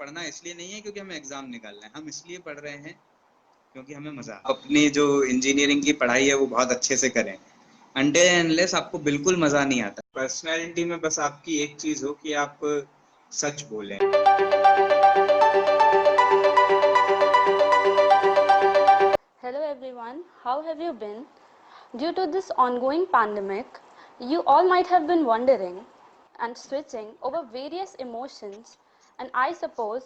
पढ़ना इसलिए नहीं है क्योंकि हमें एग्जाम निकालना है, हम इसलिए पढ़ रहे हैं क्योंकि हमें मजा अपनी जो इंजीनियरिंग की पढ़ाई है वो बहुत अच्छे से करें। अनटिल अनलेस आपको बिल्कुल मजा नहीं आता, पर्सनैलिटी में बस आपकी एक चीज हो कि आप सच बोलें। Hello everyone, how have you been? Due to this ongoing pandemic, you all might have been wondering and switching over various emotions, and I suppose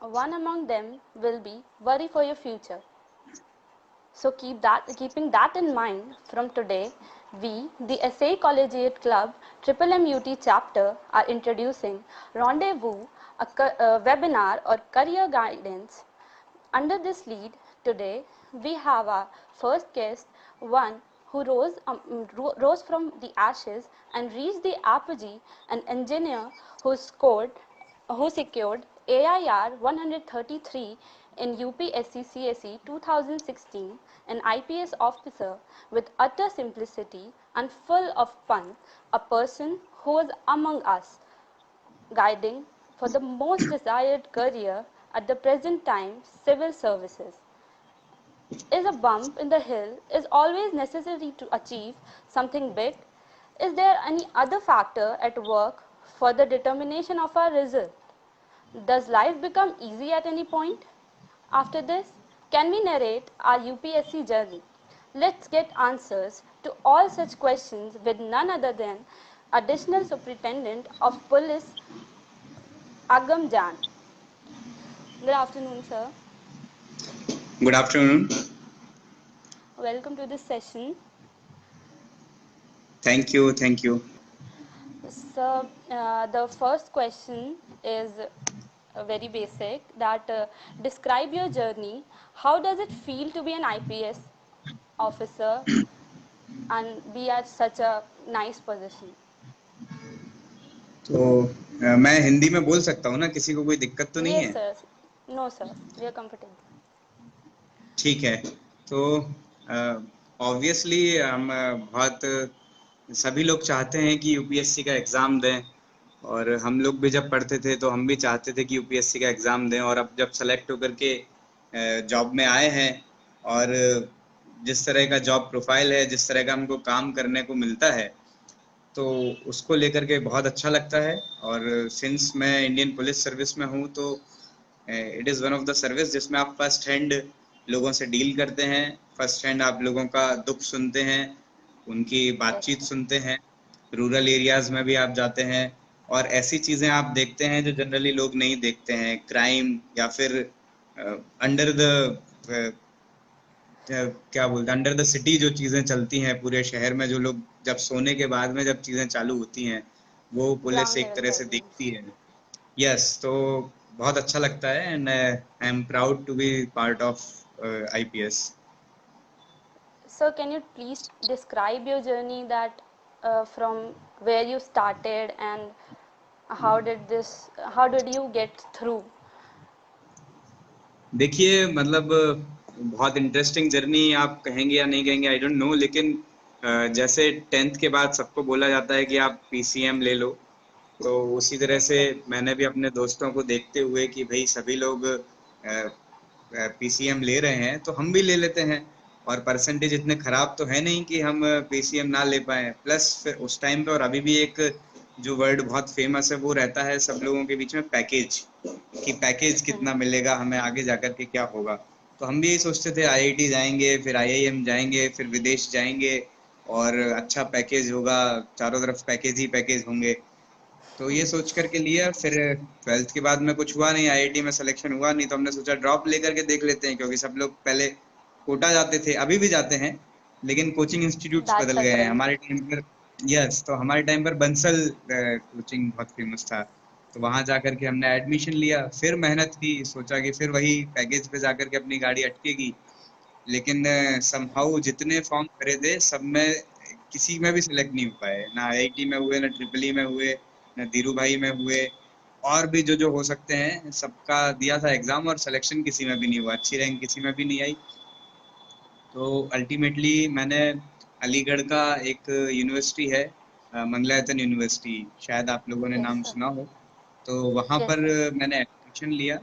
one among them will be worry for your future. So keeping that in mind, from today, we, the SA Collegiate Club Triple MUT chapter, are introducing Rendezvous, a webinar or career guidance. Under this lead, today we have our first guest, one who rose from the ashes and reached the apogee, an engineer who secured AIR 133 in UPSC CSE 2016, an IPS officer with utter simplicity and full of fun, a person who was among us, guiding for the most desired career at the present time, civil services. Is a bump in the hill is always necessary to achieve something big? Is there any other factor at work for the determination of our result? Does life become easy at any point? After this, can we narrate our UPSC journey? Let's get answers to all such questions with none other than Additional Superintendent of Police Agam Jan. Good afternoon, sir. Good afternoon. Welcome to this session. Thank you, thank you. So, the first question is very basic that describe your journey. How does it feel to be an IPS officer and be at such a nice position? तो मैं हिंदी में बोल सकता हूँ ना, किसी को कोई दिक्कत तो नहीं Yes, है? sir. No, sir. We are comfortable. ठीक है। तो ऑब्वियसली हम बहुत सभी लोग चाहते हैं कि यूपीएससी का एग्ज़ाम दें, और हम लोग भी जब पढ़ते थे तो हम भी चाहते थे कि यूपीएससी का एग्ज़ाम दें, और अब जब सेलेक्ट होकर के जॉब में आए हैं और जिस तरह का जॉब प्रोफाइल है, जिस तरह का हमको काम करने को मिलता है, तो उसको लेकर के बहुत अच्छा लगता है। और सिंस मैं इंडियन पुलिस सर्विस में हूँ तो it is one of the service जिसमें आप फर्स्ट हैंड लोगों से डील करते हैं, फर्स्ट हैंड आप लोगों का दुख सुनते हैं, उनकी बातचीत Yes, सुनते हैं। रूरल एरियाज में भी आप जाते हैं और ऐसी चीज़ें आप देखते हैं जो जनरली लोग नहीं देखते हैं, क्राइम या फिर अंडर द क्या बोलते हैं, अंडर द सिटी जो चीज़ें चलती हैं पूरे शहर में, जो लोग जब सोने के बाद में जब चीज़ें चालू होती हैं वो पुलिस ground एक level तरह से presence. देखती है। यस, तो बहुत अच्छा लगता है and I am proud to be part of IPS. So, can you please describe your journey that from where you started and how did you get through? देखिए, मतलब बहुत इंटरेस्टिंग जर्नी आप कहेंगे या नहीं कहेंगे आई डोंट नो, लेकिन जैसे 10th के बाद सबको बोला जाता है कि आप पीसीएम ले लो, तो उसी तरह Yes, से sir. मैंने भी अपने दोस्तों को देखते हुए कि भाई सभी लोग पीसीएम ले रहे हैं तो हम भी ले लेते हैं, और परसेंटेज इतने खराब तो है नहीं कि हम पीसीएम ना ले पाए। प्लस फिर उस टाइम पे और अभी भी एक जो वर्ड बहुत फेमस है वो रहता है सब लोगों के बीच में, पैकेज, कि पैकेज कितना मिलेगा हमें, आगे जाकर के क्या होगा। तो हम भी यही सोचते थे आईआईटी जाएंगे, फिर आईआईएम जाएंगे, फिर विदेश जाएंगे और अच्छा पैकेज होगा, चारों तरफ पैकेज ही पैकेज होंगे। तो ये सोच करके लिया। फिर 12th के बाद में कुछ हुआ नहीं, आईआईटी में सिलेक्शन हुआ नहीं, तो हमने सोचा ड्रॉप लेकर के देख लेते हैं, क्योंकि सब लोग पहले कोटा जाते थे, अभी भी जाते हैं, लेकिन कोचिंग इंस्टीट्यूट्स That's बदल a गए हैं। trend. हमारे टाइम पर यस, तो हमारे टाइम पर बंसल कोचिंग बहुत फेमस था, तो वहां जाकर के हमने एडमिशन लिया, फिर मेहनत की, सोचा कि फिर वही पैकेज पे जाकर के अपनी गाड़ी अटकेगी, लेकिन समहाउ जितने फॉर्म भरे थे सब में किसी में भी सिलेक्ट नहीं हो पाए, ना आईआईटी में हुए, ना ट्रिपल ई में हुए, ना धीरू भाई में हुए, और भी जो जो हो सकते हैं सबका दिया था एग्जाम और सिलेक्शन किसी में भी नहीं हुआ, अच्छी रैंक किसी में भी नहीं आई। तो अल्टीमेटली मैंने अलीगढ़ का एक यूनिवर्सिटी है, मंगलायतन यूनिवर्सिटी, शायद आप लोगों ने Yes, नाम sir. सुना हो, तो वहाँ Yes, पर sir. मैंने एडमिशन लिया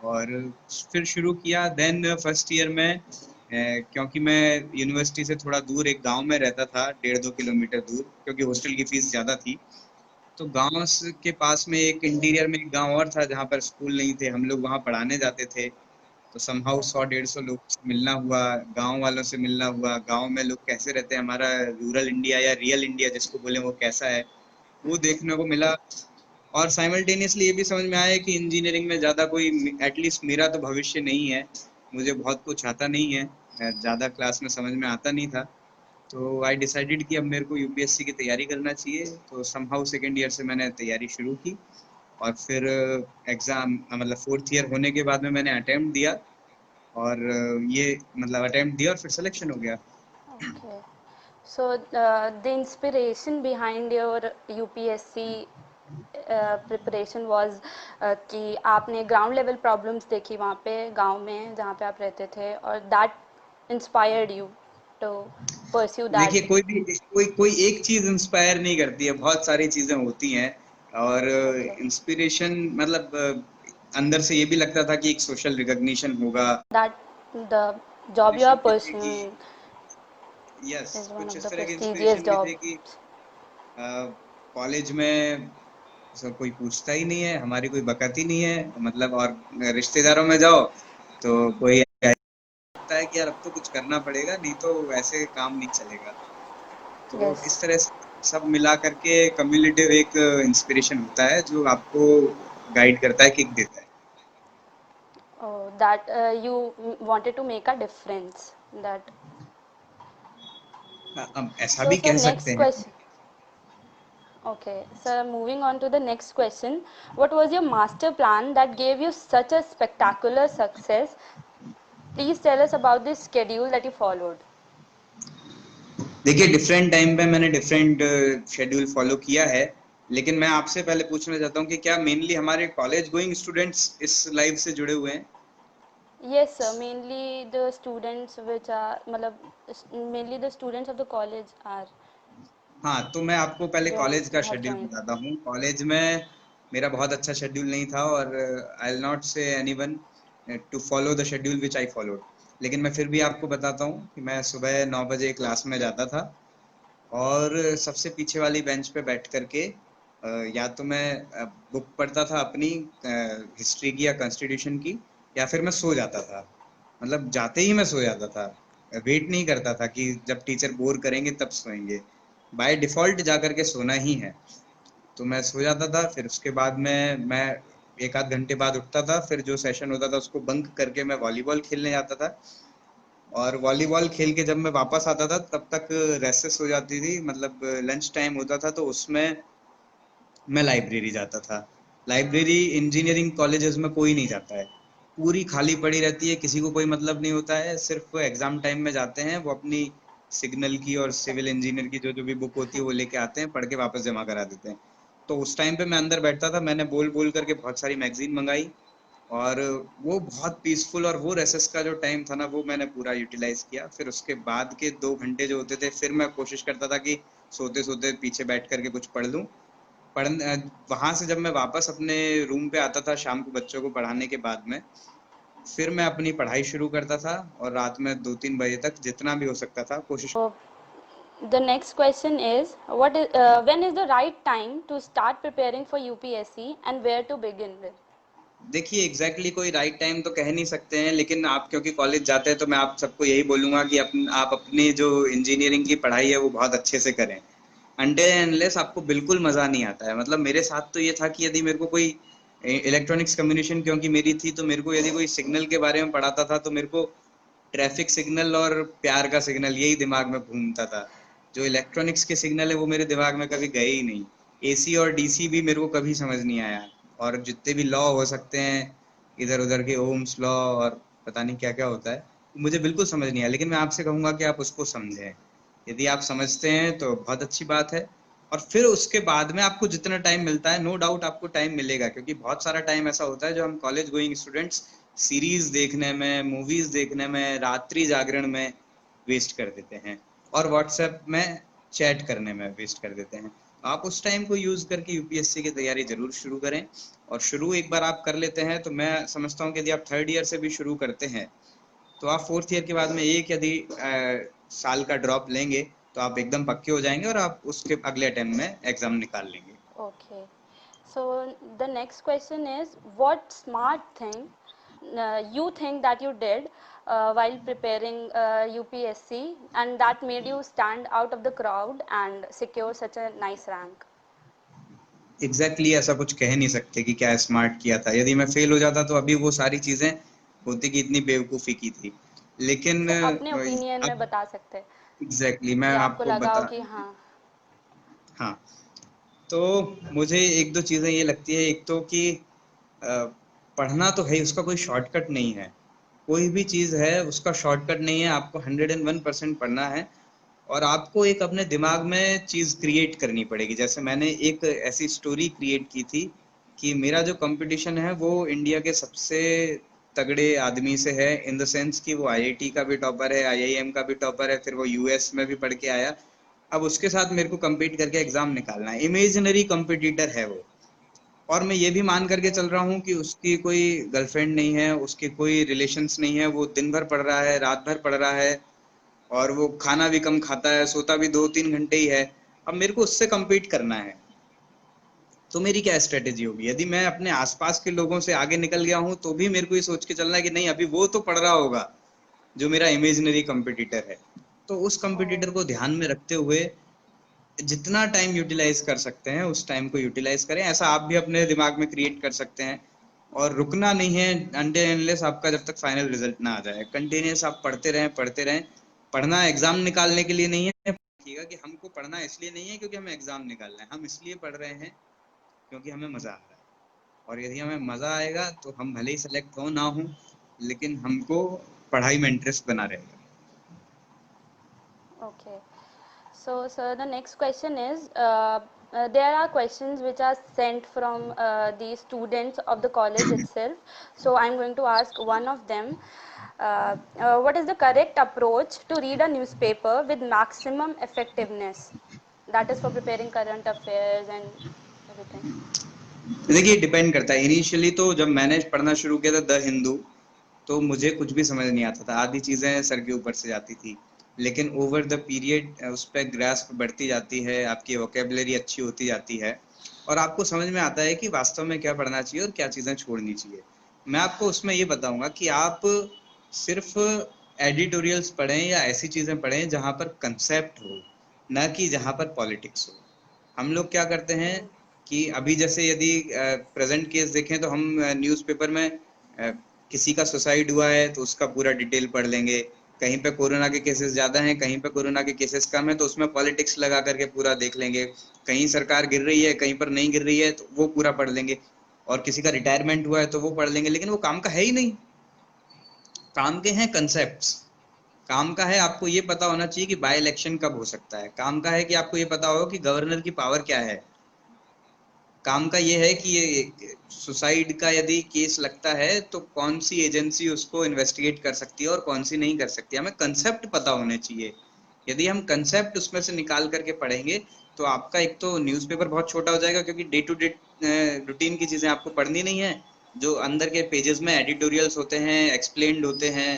और फिर शुरू किया। देन फर्स्ट ईयर में क्योंकि मैं यूनिवर्सिटी से थोड़ा दूर एक गांव में रहता था, 1.5-2 किलोमीटर दूर, क्योंकि हॉस्टल की फीस ज़्यादा थी। तो गांव के पास में एक इंटीरियर में एक गांव और था जहाँ पर स्कूल नहीं थे, हम लोग वहाँ पढ़ाने जाते थे। तो समहाउ 100-150 लोग से मिलना हुआ, गांव वालों से मिलना हुआ, गांव में लोग कैसे रहते हैं, हमारा रूरल इंडिया या रियल इंडिया जिसको बोले वो कैसा है, वो देखने को मिला। और साइमल्टेनियसली ये भी समझ में आया कि इंजीनियरिंग में ज़्यादा कोई, एटलीस्ट मेरा तो भविष्य नहीं है, मुझे बहुत कुछ आता नहीं है, ज़्यादा क्लास में समझ में आता नहीं था। तो आई डिसाइडेड कि अब मेरे को यूपीएससी की तैयारी करना चाहिए। तो समहाउ सेकेंड ईयर से मैंने तैयारी शुरू की और फिर एग्ज़ाम मतलब फोर्थ ईयर होने के बाद में मैंने अटेम्प्ट दिया और ये मतलब अटेम्प्ट दिया और फिर सिलेक्शन हो गया। Okay. So the inspiration behind your UPSC preparation was कि आपने ग्राउंड लेवल प्रॉब्लम्स देखी वहाँ पे गांव में जहाँ पे आप रहते थे, और that inspired you to pursue देखिए, दैट। कोई कोई एक चीज इंस्पायर नहीं करती है, बहुत सारी चीजें होती हैं। और ओके, इंस्पिरेशन मतलब अंदर से ये भी लगता था कि एक सोशल रिकॉग्निशन होगा, that the job you are inspiration भी थे कि परस्यूइंग यस, इज वन कुछ ऑफ इस द तरह के प्रेस्टिजियस इंस्पिरेशन भी जॉब। थे कि कॉलेज में सब कोई पूछता ही नहीं है, हमारी कोई बकत ही नहीं है मतलब। और रिश्तेदारों में जाओ तो कोई लगता है कि यार अब तो कुछ करना पड़ेगा, नहीं तो ऐसे काम नहीं चलेगा। तो यस, इस तरह से सब मिला करके कम्युलेटिव एक इंस्पिरेशन होता है जो आपको गाइड करता है, किक देता है। That you wanted to make a difference that. अब ऐसा सो भी सर कह सकते नेक्स्ट हैं। Question. Okay, so moving on to the next question. What was your master plan that gave you such a spectacular success? Please tell us about the schedule that you followed. देखिए, different time पे मैंने different schedule follow किया है, लेकिन मैं आपसे पहले पूछना चाहता हूँ कि क्या मेनली हमारे कॉलेज गोइंग स्टूडेंट्स इस लाइफ से जुड़े हुए हैं? Yes, sir. Mainly the students which are, मतलब mainly the students of the college are हाँ, तो मैं आपको पहले joined, कॉलेज का have शेड्यूल joined. बताता हूँ। कॉलेज में मेरा बहुत अच्छा शेड्यूल नहीं था और I will not say anyone to follow the schedule which I followed. लेकिन मैं फिर भी आपको बताता हूँ कि मैं सुबह 9 बजे क्लास में जाता था और सबसे पीछे वाली बेंच पे बैठ करके या तो मैं बुक पढ़ता था अपनी हिस्ट्री की या कॉन्स्टिट्यूशन की, या फिर मैं सो जाता था। मतलब जाते ही मैं सो जाता था, वेट नहीं करता था कि जब टीचर बोर करेंगे तब सोएंगे, बाय डिफॉल्ट जा करके सोना ही है। तो मैं सो जाता था, फिर उसके बाद में मैं एक आध घंटे बाद उठता था, फिर जो सेशन होता था उसको बंक करके मैं वॉलीबॉल खेलने जाता था। और वॉलीबॉल खेल के जब मैं वापस आता था तब तक रेसेस हो जाती थी, मतलब लंच टाइम होता था, तो उसमें मैं लाइब्रेरी जाता था। लाइब्रेरी इंजीनियरिंग कॉलेजेस में कोई नहीं जाता है, पूरी खाली पड़ी रहती है, किसी को कोई मतलब नहीं होता है, सिर्फ एग्जाम टाइम में जाते हैं, वो अपनी सिग्नल की और सिविल इंजीनियर की जो जो भी बुक होती है वो लेके आते हैं, पढ़ के वापस जमा करा देते हैं। तो उस टाइम पे मैं अंदर बैठता था, मैंने बोल बोल करके बहुत सारी मैगजीन मंगाई और वो बहुत पीसफुल, और वो रेसेस का जो टाइम था ना वो मैंने पूरा यूटिलाइज किया। फिर उसके बाद के 2 घंटे जो होते थे, फिर मैं कोशिश करता था कि सोते सोते पीछे बैठ करके कुछ पढ़ लूं। पढ़ने वहां से जब मैं वापस अपने रूम पे आता था शाम को बच्चों को पढ़ाने के बाद में, फिर मैं अपनी पढ़ाई शुरू करता था और रात में 2-3 बजे तक जितना भी हो सकता था कोशिश। So the next question is, when is the right time to start preparing for UPSC and where to begin with? देखिए, एग्जैक्टली कोई राइट टाइम तो कह नहीं सकते हैं, लेकिन आप क्योंकि कॉलेज जाते हैं तो मैं आप सबको यही बोलूंगा कि आप अपनी जो इंजीनियरिंग की पढ़ाई है वो बहुत अच्छे से करें। अनटिल एंड अनलेस आपको बिल्कुल मजा नहीं आता है। मतलब मेरे साथ तो ये था कि यदि मेरे को कोई इलेक्ट्रॉनिक्स कम्युनिकेशन क्योंकि मेरी थी, तो मेरे को यदि कोई सिग्नल के बारे में पढ़ाता था तो मेरे को ट्रैफिक सिग्नल और प्यार का सिग्नल यही दिमाग में घूमता था। जो इलेक्ट्रॉनिक्स के सिग्नल है वो मेरे दिमाग में कभी गए ही नहीं। एसी और डीसी भी मेरे को कभी समझ नहीं आया। और जितने भी लॉ हो सकते हैं इधर उधर के, ओम्स लॉ और पता नहीं क्या क्या होता है, मुझे बिल्कुल समझ नहीं आया। लेकिन मैं आपसे कहूंगा कि आप उसको समझें। यदि आप समझते हैं तो बहुत अच्छी बात है। और फिर उसके बाद में आपको जितना टाइम मिलता है, नो डाउट आपको टाइम मिलेगा, क्योंकि बहुत सारा टाइम ऐसा होता है जो हम कॉलेज गोइंग स्टूडेंट्स सीरीज देखने में, मूवीज देखने में, रात्रि जागरण में वेस्ट कर देते हैं और व्हाट्सएप में चैट करने में वेस्ट कर देते हैं। आप उस टाइम को यूज करके यूपीएससी की तैयारी जरूर शुरू करें। और शुरू एक बार आप कर लेते हैं तो मैं समझता हूँ कि यदि आप थर्ड ईयर से भी शुरू करते हैं तो आप फोर्थ ईयर के बाद में एक यदि साल का ड्रॉप लेंगे तो आप एकदम पक्के हो जाएंगे और आप उसके अगले अटेम्प्ट में एग्जाम निकाल लेंगे। Okay. So the next question is, what smart thing you think that you did while preparing UPSC and that made you stand out of the crowd and secure such a nice rank? Exactly ऐसा कुछ कह नहीं सकते कि क्या smart किया था। यदि मैं फेल हो जाता तो अभी वो सारी चीजें होती कि इतनी बेवकूफी की थी। लेकिन So अपने ओपिनियन में अब बता सकते हैं एग्जैक्टली मैं कि आपको आपको लगा हो बता, कि हाँ। हाँ, तो मुझे एक दो चीजें ये लगती है। एक तो कि अ, पढ़ना तो है, उसका कोई शॉर्टकट नहीं है। कोई भी चीज है उसका शॉर्टकट नहीं है। आपको 101% पढ़ना है और आपको एक अपने दिमाग में चीज क्रिएट करनी पड़ेगी। जैसे मैंने एक ऐसी स्टोरी क्रिएट की थी कि मेरा जो कंपटीशन है वो इंडिया के सबसे तगड़े आदमी से है, इन द सेंस कि वो आईआईटी का भी टॉपर है, आईआईएम का भी टॉपर है, फिर वो यूएस में भी पढ़ के आया। अब उसके साथ मेरे को compete करके एग्जाम निकालना है। इमेजिनरी कॉम्पिटिटर है वो। और मैं ये भी मान करके ओके। चल रहा हूँ कि उसकी कोई गर्लफ्रेंड नहीं है, उसके कोई रिलेशंस नहीं है, वो दिन भर पढ़ रहा है, रात भर पढ़ रहा है और वो खाना भी कम खाता है, सोता भी 2-3 घंटे ही है। अब मेरे को उससे compete करना है तो मेरी क्या स्ट्रेटेजी होगी? यदि मैं अपने आसपास के लोगों से आगे निकल गया हूं तो भी मेरे को ये सोच के चलना है कि नहीं, अभी वो तो पढ़ रहा होगा जो मेरा इमेजिनरी कंपटीटर है। तो उस ओ। कंपटीटर को ध्यान में रखते हुए जितना टाइम यूटिलाइज कर सकते हैं उस टाइम को यूटिलाइज करें। ऐसा आप भी अपने दिमाग में क्रिएट कर सकते हैं। और रुकना नहीं है अनटिल अनलेस आपका जब तक फाइनल रिजल्ट ना आ जाए। कंटिन्यूस आप पढ़ते रहें, पढ़ते रहें। पढ़ना एग्जाम निकालने के लिए नहीं है। देखिएगा कि हमको पढ़ना इसलिए नहीं है क्योंकि हमें एग्जाम निकालना है, हम इसलिए पढ़ रहे हैं क्योंकि हमें मजा आ रहा है। और यदि हमें मजा आएगा तो हम भले ही सेलेक्ट हो ना हो, लेकिन हमको पढ़ाई में इंटरेस्ट बना रहेगा। Okay. So, sir, the next question is, there are questions which are sent from the students of the college itself. So, I'm going to ask one of them. What is the correct approach to read a newspaper with maximum effectiveness? That is for preparing current affairs and everything. देखिए depend करता है। Initially तो जब मैंने पढ़ना शुरू किया था द हिंदू, तो मुझे कुछ भी समझ नहीं आता था, आधी चीजें सर के ऊपर से जाती थी। लेकिन ओवर द पीरियड उस पर ग्रास्प बढ़ती जाती है, आपकी वोकेबलरी अच्छी होती जाती है और आपको समझ में आता है कि वास्तव में क्या पढ़ना चाहिए और क्या चीजें छोड़नी चाहिए। मैं आपको उसमें ये बताऊंगा कि आप सिर्फ एडिटोरियल्स पढ़ें या ऐसी चीजें पढ़ें जहां पर कंसेप्ट हो, ना कि जहां पर पॉलिटिक्स हो। हम लोग क्या करते हैं कि अभी जैसे यदि प्रेजेंट केस देखें तो हम न्यूज़पेपर में किसी का सुसाइड हुआ है तो उसका पूरा डिटेल पढ़ लेंगे। कहीं पे कोरोना के केसेस ज्यादा हैं, कहीं पे कोरोना के केसेस कम है, तो उसमें पॉलिटिक्स लगा करके पूरा देख लेंगे। कहीं सरकार गिर रही है, कहीं पर नहीं गिर रही है, तो वो पूरा पढ़ लेंगे। और किसी का रिटायरमेंट हुआ है तो वो पढ़ लेंगे, लेकिन वो काम का है ही नहीं। काम के हैं कंसेप्ट। काम का है आपको ये पता होना चाहिए कि बाय इलेक्शन कब हो सकता है। काम का है कि आपको ये पता हो कि गवर्नर की पावर क्या है। काम का ये है कि ये सुसाइड का यदि केस लगता है तो कौन सी एजेंसी उसको इन्वेस्टिगेट कर सकती है और कौन सी नहीं कर सकती। हमें कंसेप्ट पता होने चाहिए। यदि हम कंसेप्ट उसमें से निकाल करके पढ़ेंगे तो आपका एक तो न्यूज़पेपर बहुत छोटा हो जाएगा, क्योंकि डे टू डे रूटीन की चीजें आपको पढ़नी नहीं है। जो अंदर के पेजेस में एडिटोरियल्स होते हैं, एक्सप्लेन्ड होते हैं,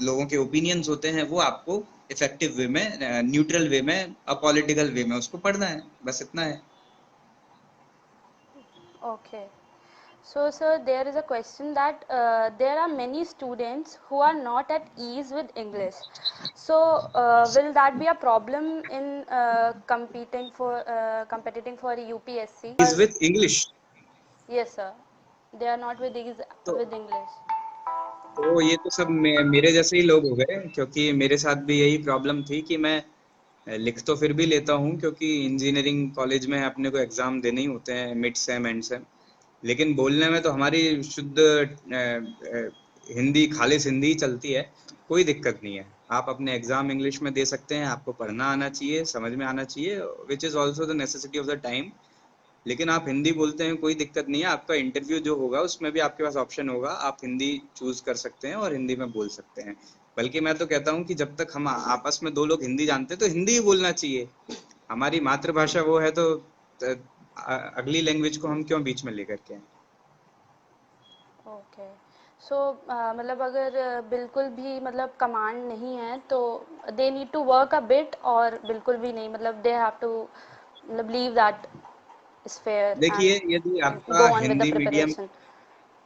लोगों के ओपिनियंस होते हैं, वो आपको इफेक्टिव वे में, न्यूट्रल वे में, अपॉलिटिकल वे में उसको पढ़ना है। बस इतना है। Okay. So, sir, there is a question that there are many students who are not at ease with English. So, will that be a problem in competing for UPSC? Is with English. Yes, sir, they are not with ease तो with English. ये तो सब मेरे जैसे ही लोग हो गए, क्योंकि मेरे साथ भी यही प्रॉब्लम थी कि मैं लिख तो फिर भी लेता हूँ, क्योंकि इंजीनियरिंग कॉलेज में अपने को एग्जाम देने ही होते हैं, मिड सेम एंड सेम। लेकिन बोलने में तो हमारी शुद्ध हिंदी, खालिस हिंदी ही चलती है। कोई दिक्कत नहीं है, आप अपने एग्जाम इंग्लिश में दे सकते हैं। आपको पढ़ना आना चाहिए, समझ में आना चाहिए, which is also the necessity of the time. लेकिन आप हिंदी बोलते हैं, कोई दिक्कत नहीं है। आपका इंटरव्यू जो होगा उसमें भी आपके पास ऑप्शन होगा, आप हिंदी चूज कर सकते हैं और हिंदी में बोल सकते हैं। बल्कि मैं तो कहता हूँ कि जब तक हम आपस में दो लोग हिंदी जानते हैं तो हिंदी ही बोलना चाहिए। हमारी मातृभाषा वो है तो अगली लैंग्वेज को हम क्यों बीच में लेकर के आए? ओके। सो मतलब अगर बिल्कुल भी मतलब कमांड नहीं है तो they need to work a bit, और बिल्कुल भी नहीं, मतलब दे हैव टू मतलब लीव दैट स्फेयर देखिए, यदि and go on with the preparation.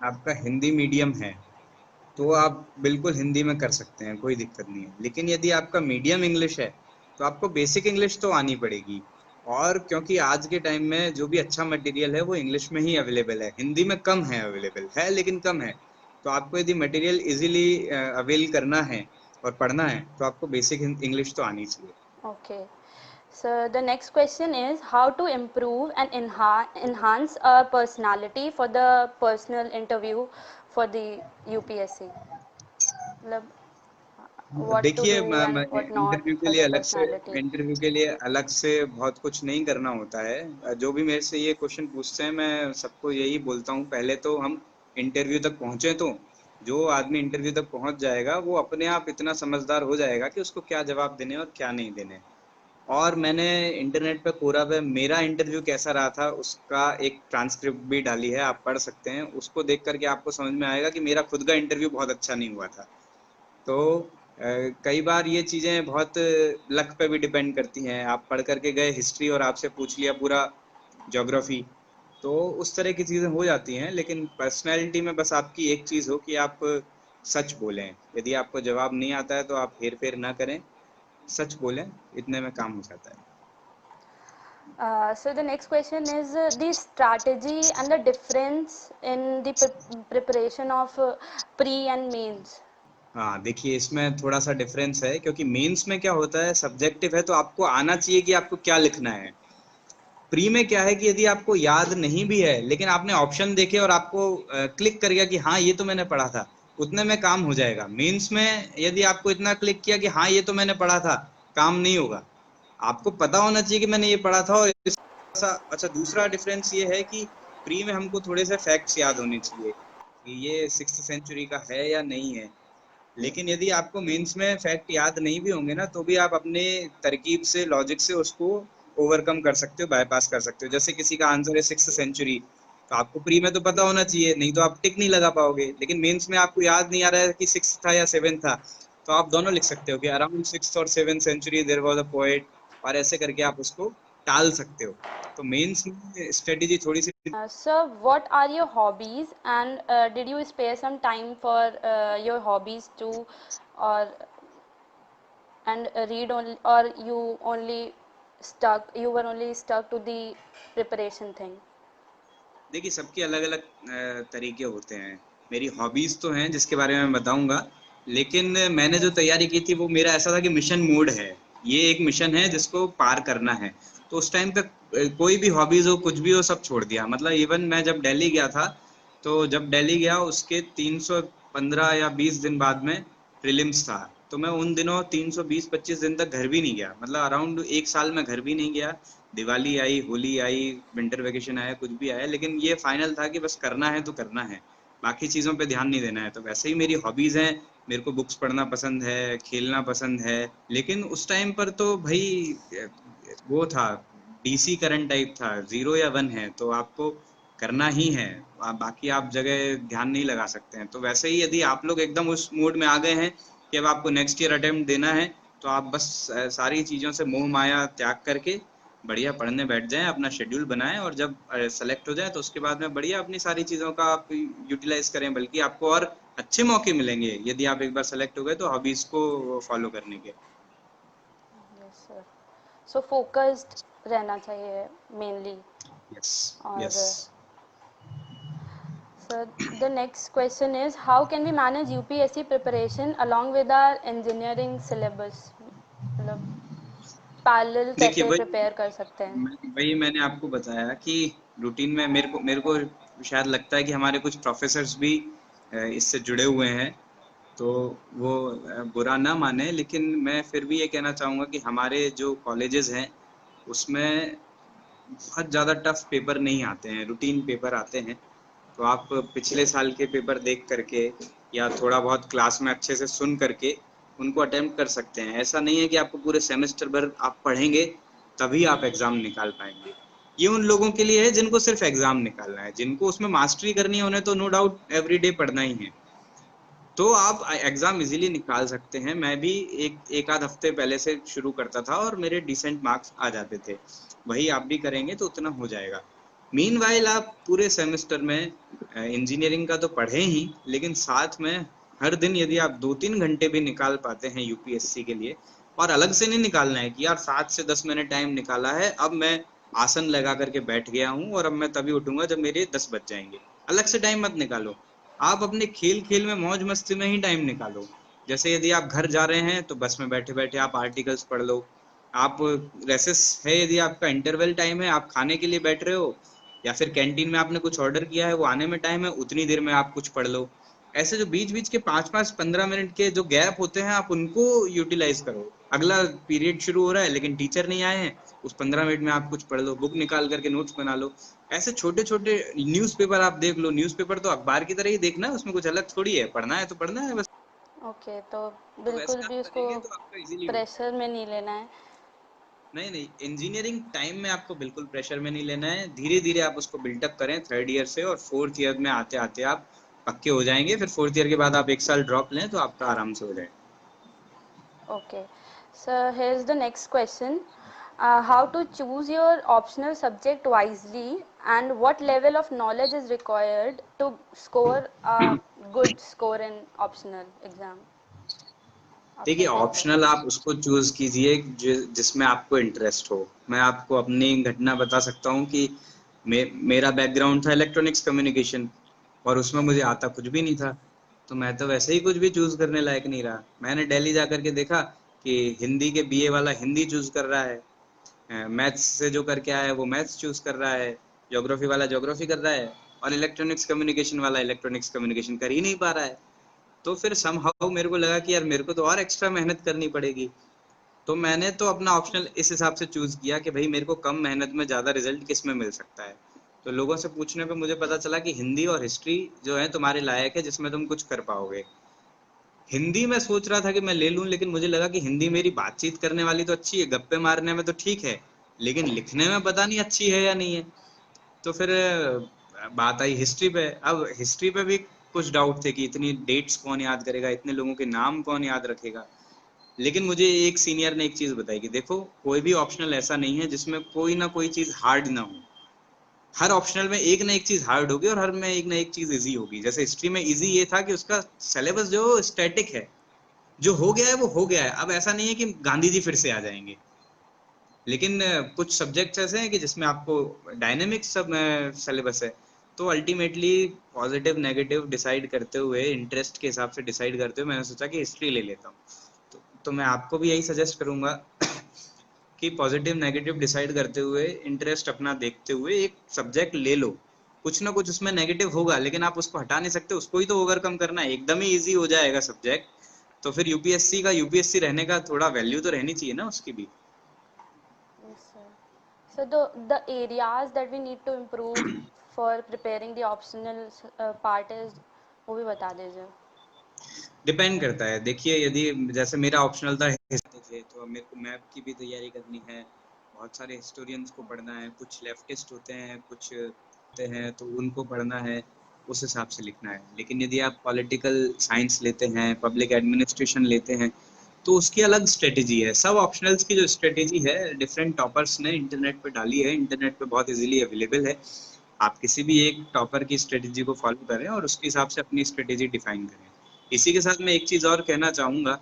आपका हिंदी मीडियम है तो आप बिल्कुल हिंदी में कर सकते हैं, कोई दिक्कत नहीं है। लेकिन यदि आपका मीडियम इंग्लिश है तो आपको बेसिक इंग्लिश तो आनी पड़ेगी। और क्योंकि आज के टाइम में जो भी अच्छा मटेरियल है वो इंग्लिश में ही अवेलेबल है, हिंदी में कम है, अवेलेबल है लेकिन कम है। तो आपको यदि मटेरियल इजीली अवेल करना है और पढ़ना है तो आपको बेसिक इंग्लिश तो आनी चाहिए। Okay. So the next question is how to improve and enhance our personality for the personal interview for the UPSC. मतलब what to देखिए, do and what not interview के as लिए a अलग से personality. बहुत कुछ नहीं करना होता है। जो भी मेरे से ये क्वेश्चन पूछते हैं मैं सबको यही बोलता हूँ, पहले तो हम इंटरव्यू तक पहुंचे। तो जो आदमी इंटरव्यू तक पहुंच जाएगा वो अपने आप इतना समझदार हो जाएगा कि उसको क्या जवाब देने और क्या नहीं देने। और मैंने इंटरनेट पे कोरा पे मेरा इंटरव्यू कैसा रहा था उसका एक ट्रांसक्रिप्ट भी डाली है, आप पढ़ सकते हैं। उसको देख करके आपको समझ में आएगा कि मेरा खुद का इंटरव्यू बहुत अच्छा नहीं हुआ था। तो कई बार ये चीजें बहुत लक पे भी डिपेंड करती हैं। आप पढ़ करके गए हिस्ट्री और आपसे पूछ लिया पूरा ज्योग्राफी, तो उस तरह की चीजें हो जाती हैं। लेकिन पर्सनैलिटी में बस आपकी एक चीज हो कि आप सच बोलें। यदि आपको जवाब नहीं आता है तो आप हेर फेर ना करें, सच बोलें, इतने में काम हो जाता है। So the next question is the strategy and the difference in the preparation of pre and mains. हाँ, देखिए इसमें थोड़ा सा डिफरेंस है, क्योंकि मेंस में क्या होता है, सब्जेक्टिव है तो आपको आना चाहिए कि आपको क्या लिखना है। प्री में क्या है कि यदि आपको याद नहीं भी है लेकिन आपने ऑप्शन देखे और आपको क्लिक कर गया कि हाँ ये तो मैंने पढ़ा था, उतने में काम हो जाएगा। मेंस में यदि आपको इतना क्लिक किया कि हाँ ये तो मैंने पढ़ा था, काम नहीं होगा। आपको पता होना चाहिए कि मैंने ये पढ़ा था। और अच्छा, दूसरा डिफरेंस ये है कि प्री में हमको थोड़े से फैक्ट्स याद होने चाहिए कि ये 6th सेंचुरी का है या नहीं है। लेकिन यदि आपको मेंस में फैक्ट याद नहीं भी होंगे ना तो भी आप अपने तरकीब से, लॉजिक से उसको ओवरकम कर सकते हो, बाईपास कर सकते हो। जैसे किसी का आंसर है 6th सेंचुरी, तो आपको प्री में तो पता होना चाहिए, नहीं तो आप टिक नहीं लगा पाओगे। लेकिन मेंस में आपको याद नहीं आ रहा है कि 6th था या 7th था, तो आप दोनों लिख सकते हो कि अराउंड 6th और 7th century there was a poet, और ऐसे करके आप उसको टाल सकते हो। तो मेंस में स्ट्रेटेजी थोड़ी सी। Sir, what are your hobbies, and did you spare some time for your hobbies too, or and read only, or you were only stuck to the preparation thing? देखिए, सबके अलग अलग तरीके होते हैं। मेरी हॉबीज तो हैं जिसके बारे में मैं बताऊंगा, लेकिन मैंने जो तैयारी की थी वो मेरा ऐसा था कि मिशन मोड है, ये एक मिशन है जिसको पार करना है। तो उस टाइम तक कोई भी हॉबीज हो, कुछ भी हो, सब छोड़ दिया। मतलब इवन मैं जब दिल्ली गया था, तो जब दिल्ली गया उसके 315 या 20 दिन बाद में प्रीलिम्स था। तो मैं उन दिनों 320-25 दिन तक घर भी नहीं गया, मतलब अराउंड एक साल में घर भी नहीं गया। दिवाली आई, होली आई, विंटर वेकेशन आया, कुछ भी आया, लेकिन ये फाइनल था कि बस करना है तो करना है, बाकी चीजों पे ध्यान नहीं देना है। तो वैसे ही मेरी हॉबीज हैं, मेरे को बुक्स पढ़ना पसंद है, खेलना पसंद है। लेकिन उस टाइम पर तो भाई वो था, डीसी करंट टाइप था, 0 या 1 है तो आपको करना ही है। बाकी आप जगह ध्यान नहीं लगा सकते हैं। तो वैसे ही यदि आप लोग एकदम उस मोड में आ गए हैं कि अब आपको नेक्स्ट ईयर अटेम्प्ट देना है, तो आप बस सारी चीजों से मोह माया त्याग करके बढ़िया पढ़ने बैठ जाएं, अपना शेड्यूल बनाएं, और जब सेलेक्ट हो जाए तो उसके बाद में बढ़िया अपनी सारी चीजों का आप यूटिलाइज करें। बल्कि आपको और अच्छे मौके मिलेंगे यदि आप एक बार सेलेक्ट हो गए तो हॉबीज को फॉलो करने के। Yes, sir. So focused रहना चाहिए mainly. यस, और yes. so the next question is how can we manage UPSC preparation along with our engineering syllabus? मतलब पैरेलल देखिए, कैसे वही प्रिपेयर कर सकते हैं? वही मैंने आपको बताया कि रूटीन में मेरे को शायद लगता है कि हमारे कुछ प्रोफेसर्स भी इससे जुड़े हुए हैं, तो वो बुरा ना माने। लेकिन मैं फिर भी ये कहना चाहूँगा कि हमारे जो कॉलेजेस हैं उसमें बहुत ज़्यादा टफ पेपर नहीं आते हैं, रूटीन पेपर आते हैं। तो आप पिछले साल के पेपर देख करके या थोड़ा बहुत क्लास में अच्छे से सुन करके उनको अटेम्प्ट कर सकते हैं। ऐसा नहीं है कि आपको पूरे सेमेस्टर भर आप पढ़ेंगे तभी आप एग्जाम निकाल पाएंगे। ये उन लोगों के लिए है जिनको सिर्फ एग्जाम निकालना है, जिनको उसमें मास्टरी करनी है उन्हें तो नो डाउट एवरीडे पढ़ना ही है, तो आप एग्जाम इजीली निकाल सकते हैं। मैं भी एक आध हफ्ते पहले से शुरू करता था और मेरे डिसेंट मार्क्स आ जाते थे। वही आप भी करेंगे तो उतना हो जाएगा। मीनवाइल आप पूरे सेमेस्टर में इंजीनियरिंग का तो पढ़े ही, लेकिन साथ में हर दिन यदि आप 2-3 घंटे भी निकाल पाते हैं यूपीएससी के लिए, और अलग से नहीं निकालना है कि यार 7 से 10 मिनट टाइम निकाला है, अब मैं आसन लगा करके बैठ गया हूँ और अब मैं तभी उठूंगा जब मेरे 10 बज जाएंगे। अलग से टाइम मत निकालो। आप अपने खेल खेल में मौज मस्ती में ही टाइम निकालो। जैसे यदि आप घर जा रहे हैं तो बस में बैठे बैठे आप आर्टिकल्स पढ़ लो। आप रेसेस है, यदि आपका इंटरवल टाइम है, आप खाने के लिए बैठ रहे हो या फिर कैंटीन में आपने कुछ ऑर्डर किया है, वो आने में टाइम है, उतनी देर में आप कुछ पढ़ लो। ऐसे जो बीच बीच के 5-5 15 मिनट के जो गैप होते हैं आप उनको यूटिलाइज करो। अगला पीरियड शुरू हो रहा है लेकिन टीचर नहीं आए हैं, उस 15 मिनट में आप कुछ पढ़ लो, बुक निकाल करके नोट्स बना लो। ऐसे छोटे छोटे न्यूज़पेपर आप देख लो, न्यूज़पेपर तो अखबार की तरह ही देखना है, उसमें कुछ अलग थोड़ी है, पढ़ना है तो पढ़ना है बस। ओके, तो तो बिल्कुल वैसे आप भी उसको करेंगे तो आपका इजीली हो प्रेशर जाएगा। में नहीं लेना है। नहीं नहीं, इंजीनियरिंग टाइम में आपको बिल्कुल प्रेशर में नहीं लेना है, धीरे धीरे आप उसको बिल्डअप करें 3rd ईयर से, और 4th ईयर में आते आते आप पक्के हो जाएंगे। फिर 4th ईयर के बाद आप 1 साल ड्रॉप लें तो आपका आराम से हो जाएगा। Okay, so here's the next question. How to choose your optional subject wisely, and what level of knowledge is required to score a good score in optional exam? देखिए, Optional paper. ऑप्शनल आप उसको choose कीजिए जिसमें आपको interest हो। मैं आपको अपनी घटना बता सकता हूँ कि मेरा बैकग्राउंड था इलेक्ट्रॉनिक्स कम्युनिकेशन, और उसमें मुझे आता कुछ भी नहीं था। तो मैं तो वैसे ही कुछ भी चूज करने लायक नहीं रहा। मैंने दिल्ली जा करके देखा कि हिंदी के बीए वाला हिंदी चूज कर रहा है, मैथ्स से जो करके आया है वो मैथ्स चूज कर रहा है, ज्योग्राफी वाला ज्योग्राफी कर रहा है, और इलेक्ट्रॉनिक्स कम्युनिकेशन वाला इलेक्ट्रॉनिक्स कम्युनिकेशन कर ही नहीं पा रहा है। तो फिर समहाउ मेरे को लगा कि यार मेरे को तो और एक्स्ट्रा मेहनत करनी पड़ेगी। तो मैंने तो अपना ऑप्शनल इस हिसाब से चूज किया कि भाई मेरे को कम मेहनत में ज्यादा रिजल्ट किस में मिल सकता है। तो लोगों से पूछने पे मुझे पता चला कि हिंदी और हिस्ट्री जो है तुम्हारे लायक है, जिसमें तुम कुछ कर पाओगे। हिंदी में सोच रहा था कि मैं ले लूं, लेकिन मुझे लगा कि हिंदी मेरी बातचीत करने वाली तो अच्छी है, गप्पे मारने में तो ठीक है, लेकिन लिखने में पता नहीं अच्छी है या नहीं है। तो फिर बात आई हिस्ट्री पे। अब हिस्ट्री पे भी कुछ डाउट थे कि इतनी डेट्स कौन याद करेगा, इतने लोगों के नाम कौन याद रखेगा। लेकिन मुझे एक सीनियर ने एक चीज बताई कि देखो, कोई भी ऑप्शनल ऐसा नहीं है जिसमें कोई ना कोई चीज हार्ड ना हो। हर ऑप्शनल में एक ना एक चीज हार्ड होगी और हर में एक ना एक चीज इजी होगी। जैसे हिस्ट्री में इजी ये था कि उसका सिलेबस जो स्टैटिक है, जो हो गया है वो हो गया है। अब ऐसा नहीं है कि गांधी जी फिर से आ जाएंगे। लेकिन कुछ सब्जेक्ट्स ऐसे हैं कि जिसमें आपको डायनेमिक सब सिलेबस है। तो अल्टीमेटली पॉजिटिव नेगेटिव डिसाइड करते हुए, इंटरेस्ट के हिसाब से डिसाइड करते हुए, मैंने सोचा कि हिस्ट्री ले लेता हूँ। तो मैं आपको भी यही सजेस्ट करूंगा कि पॉजिटिव नेगेटिव डिसाइड करते हुए, इंटरेस्ट अपना देखते हुए एक सब्जेक्ट ले लो। कुछ ना कुछ उसमें नेगेटिव होगा, लेकिन आप उसको हटा नहीं सकते, उसको ही तो ओवरकम करना है। एकदम ही इजी हो जाएगा सब्जेक्ट तो फिर यूपीएससी का यूपीएससी रहने का थोड़ा वैल्यू तो रहनी चाहिए ना उसकी भी। Yes, sir. So the areas that we need to improve for preparing the optional part is, वो भी बता दीजिए। डिपेंड करता है। देखिए, यदि जैसे मेरा ऑप्शनल था हिस्ट्री थे, तो अब मेरे को मैप की भी तैयारी करनी है, बहुत सारे हिस्टोरियंस को पढ़ना है, कुछ लेफ्टिस्ट होते हैं, कुछ होते हैं, तो उनको पढ़ना है, उस हिसाब से लिखना है। लेकिन यदि आप पॉलिटिकल साइंस लेते हैं, पब्लिक एडमिनिस्ट्रेशन लेते हैं, तो उसकी अलग स्ट्रेटेजी है। सब ऑप्शनल्स की जो स्ट्रेटेजी है, डिफरेंट टॉपर्स ने इंटरनेट पे डाली है, इंटरनेट पे बहुत इजीली अवेलेबल है। आप किसी भी एक टॉपर की स्ट्रेटेजी को फॉलो करें और उसके हिसाब से अपनी स्ट्रेटेजी डिफाइन करें। इसी के साथ मैं एक चीज और कहना चाहूंगा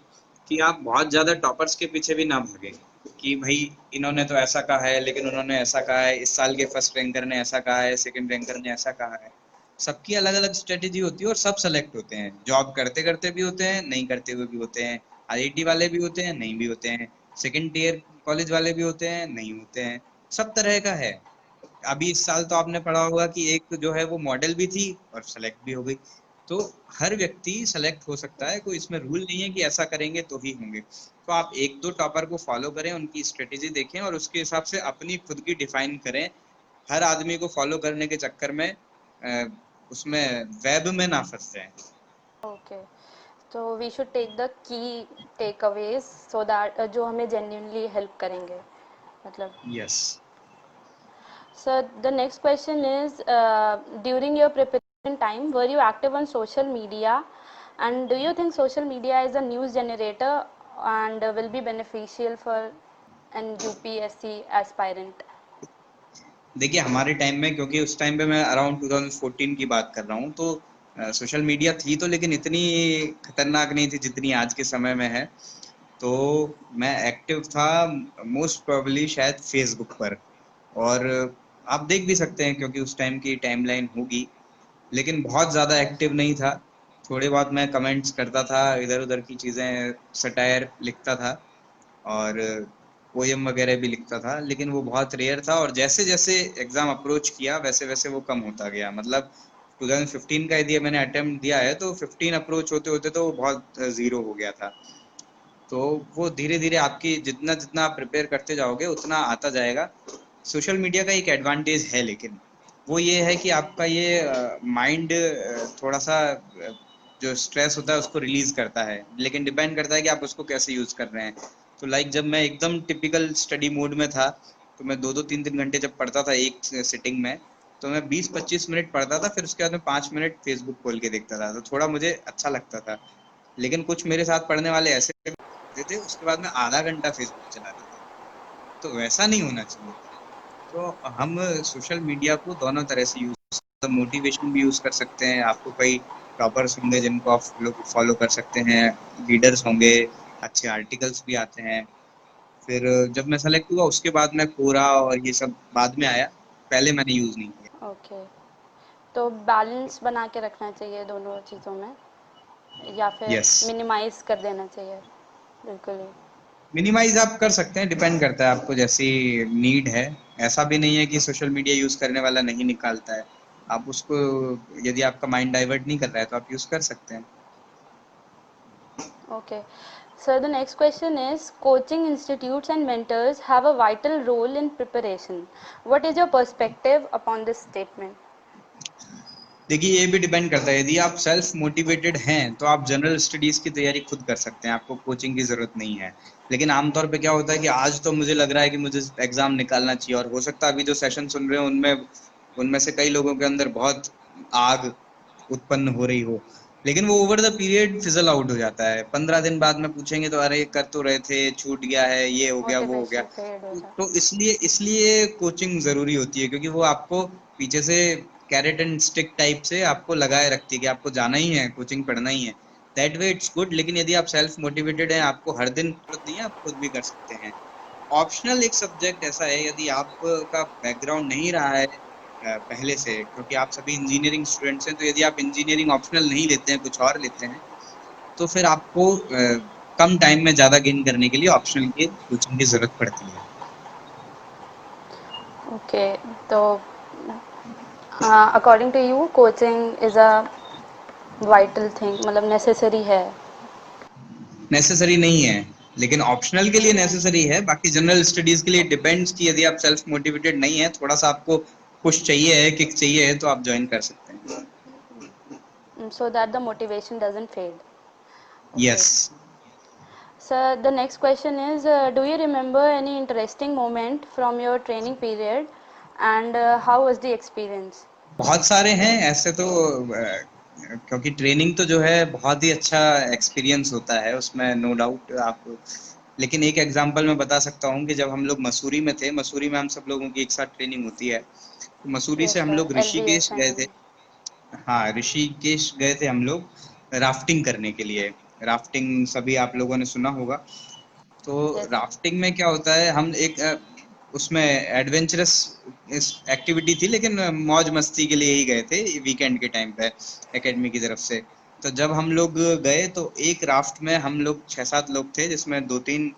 कि आप बहुत ज्यादा टॉपर्स के पीछे भी ना भागे कि भाई इन्होंने तो ऐसा कहा है, लेकिन उन्होंने ऐसा कहा है, इस साल के फर्स्ट रैंकर ने ऐसा कहा है, सेकंड रैंकर ने ऐसा कहा है। सबकी अलग अलग स्ट्रेटेजी होती है और सब सेलेक्ट होते हैं। जॉब करते करते भी होते हैं, नहीं करते हुए भी होते हैं। आईआईटी वाले भी होते हैं, नहीं भी होते हैं। सेकंड ईयर कॉलेज वाले भी होते हैं, नहीं होते हैं। सब तरह का है। अभी इस साल तो आपने पढ़ा होगा कि एक जो है वो मॉडल भी थी और सेलेक्ट भी हो गई। तो हर व्यक्ति सेलेक्ट हो सकता है, कोई इसमें रूल नहीं है कि ऐसा करेंगे तो ही होंगे। तो आप एक दो टॉपर को फॉलो करें, उनकी स्ट्रेटेजी देखें और उसके हिसाब से अपनी खुद की डिफाइन करें। हर आदमी को फॉलो करने के चक्कर में उसमें वेब में ना फंस जाए। ओके, तो we should take the key takeaways so that जो हमें जेन्युइनली हेल्प करेंगे। मतलब. Yes. So the next question is, during your preparation time, were you active on social media? And do you think social media is a news generator and will be beneficial for an UPSC aspirant? देखिए हमारे time में, क्योंकि उस time पे मैं around 2014 की बात कर रहा हूँ, तो सोशल मीडिया थी तो, लेकिन इतनी खतरनाक नहीं थी जितनी आज के समय में है। तो मैं एक्टिव था मोस्ट प्रोबेबली शायद फेसबुक पर, और आप देख भी सकते हैं क्योंकि उस टाइम की टाइमलाइन होगी, लेकिन बहुत ज़्यादा एक्टिव नहीं था। थोड़े बहुत मैं कमेंट्स करता था, इधर-उधर की चीज़ें, सटायर लिखता था और पोयम वगैरह भी लिखता था, लेकिन वो बहुत रेयर था। और जैसे-जैसे एग्ज़ाम अप्रोच किया वैसे-वैसे वो कम होता गया। मतलब 2015 का यदि मैंने अटेम्प्ट दिया है तो 15 अप्रोच होते-होते तो वो बहुत ज़ीरो हो गया था। तो वो धीरे-धीरे आपकी जितना-जितना आप प्रिपेयर करते जाओगे उतना आता जाएगा। सोशल मीडिया का एक एडवांटेज है, लेकिन वो ये है कि आपका ये माइंड थोड़ा-सा जो स्ट्रेस होता है उसको रिलीज करता है, लेकिन डिपेंड करता है कि आप उसको कैसे यूज कर रहे हैं। तो लाइक जब मैं एकदम टिपिकल स्टडी मोड में था, तो मैं 2-2 3-3 घंटे जब पढ़ता था एक सिटिंग में, तो मैं 20-25 मिनट पढ़ता था, फिर उसके बाद में 5 मिनट फेसबुक खोल के देखता था, तो थोड़ा मुझे अच्छा लगता था। लेकिन कुछ मेरे साथ पढ़ने वाले ऐसे थे, उसके बाद में आधा घंटा फेसबुक चलाते थे, तो वैसा नहीं होना चाहिए। तो हम सोशल मीडिया को दोनों तरह से यूज, तो मोटिवेशन भी यूज कर सकते हैं। आपको कई टॉपर्स होंगे जिनको आप फॉलो कर सकते हैं, लीडर्स होंगे, अच्छे आर्टिकल्स भी आते हैं। फिर जब मैं सेलेक्ट हुआ उसके बाद में कोरा और ये सब बाद में आया, पहले मैंने यूज नहीं किया। ओके, तो बैलेंस बना के रखना चाहिए दोनों चीज़ों में, या फिर यस, मिनिमाइज कर देना चाहिए? बिल्कुल ही. मिनिमाइज आप कर सकते हैं, डिपेंड करता है आपको जैसी नीड है। ऐसा भी नहीं है कि सोशल मीडिया यूज करने वाला नहीं निकालता है। आप उसको, यदि आपका माइंड डाइवर्ट नहीं कर रहा है तो आप यूज कर सकते हैं। Okay. So the next question is, coaching institutes and mentors have a vital role in preparation. What is your perspective upon this statement? देखिए ये भी डिपेंड करता है, यदि आप सेल्फ मोटिवेटेड हैं तो आप जनरल स्टडीज की तैयारी खुद कर सकते हैं, आपको कोचिंग की जरूरत नहीं है। लेकिन आमतौर पे क्या होता है कि आज तो मुझे लग रहा है कि मुझे एग्जाम निकालना चाहिए, और हो सकता है अभी जो सेशन सुन रहे हैं उनमें उनमें से कई लोगों के अंदर बहुत आग उत्पन्न हो रही हो, लेकिन वो over the period fizzle out हो जाता है। 15 दिन बाद में पूछेंगे तो अरे कर तो रहे थे, छूट गया है, ये हो गया, वो हो गया। मोटिवेशन फेड हो तो जाता इसलिए इसलिए कोचिंग जरूरी होती है, क्योंकि वो आपको पीछे से कैरेट एंड स्टिक टाइप से आपको लगाए रखती है कि आपको जाना ही है, कोचिंग पढ़ना ही है। That way it's good. लेकिन यदि आप सेल्फ मोटिवेटेड हैं, आपको हर दिन जरूरत नहीं है, आप खुद भी कर सकते हैं। ऑप्शनल एक सब्जेक्ट ऐसा है, यदि आपका बैकग्राउंड नहीं रहा है पहले से, क्योंकि आप सभी इंजीनियरिंग स्टूडेंट्स हैं, तो यदि आप इंजीनियरिंग ऑप्शनल नहीं लेते हैं, कुछ और लेते हैं, तो फिर आपको कम टाइम में ज्यादा गेन करने के लिए ऑप्शनल की कोचिंग की जरूरत पड़ती है। है. Okay. तो according to you, coaching is a vital thing, मतलब necessary है? नेसेसरी नहीं है, लेकिन ऑप्शनल के लिए नेसेसरी है। बाकी जनरल स्टडीज के लिए डिपेंड्स कि यदि आप सेल्फ मोटिवेटेड नहीं है, थोड़ा सा आपको पुश चाहिए है, किक चाहिए है, तो आप ज्वाइन कर सकते हैं। So that the motivation doesn't fade. Okay. Yes. So the next question is, do you remember any interesting moment from your training period, and how was the experience? बहुत सारे हैं ऐसे तो, क्योंकि ट्रेनिंग तो जो है बहुत ही अच्छा एक्सपीरियंस होता है उसमें, नो डाउट। आप, लेकिन एक एग्जांपल मैं बता सकता हूँ कि जब हम लोग मसूरी में थे, मसूरी में हम सब लोगों की एक साथ ट्रेनिंग होती है, तो मसूरी Yes से हम sir, लोग ऋषिकेश LBS गए थे। and हाँ, ऋषिकेश गए थे हम लोग राफ्टिंग करने के लिए। राफ्टिंग सभी आप लोगों ने सुना होगा। तो yes sir. राफ्टिंग में क्या होता है, हम एक उसमें एडवेंचरस एक्टिविटी थी, लेकिन मौज मस्ती के लिए ही गए थे वीकेंड के टाइम पे, एकेडमी की तरफ से। तो जब हम लोग गए तो एक राफ्ट में हम लोग 6-7 लोग थे, जिसमें 2-3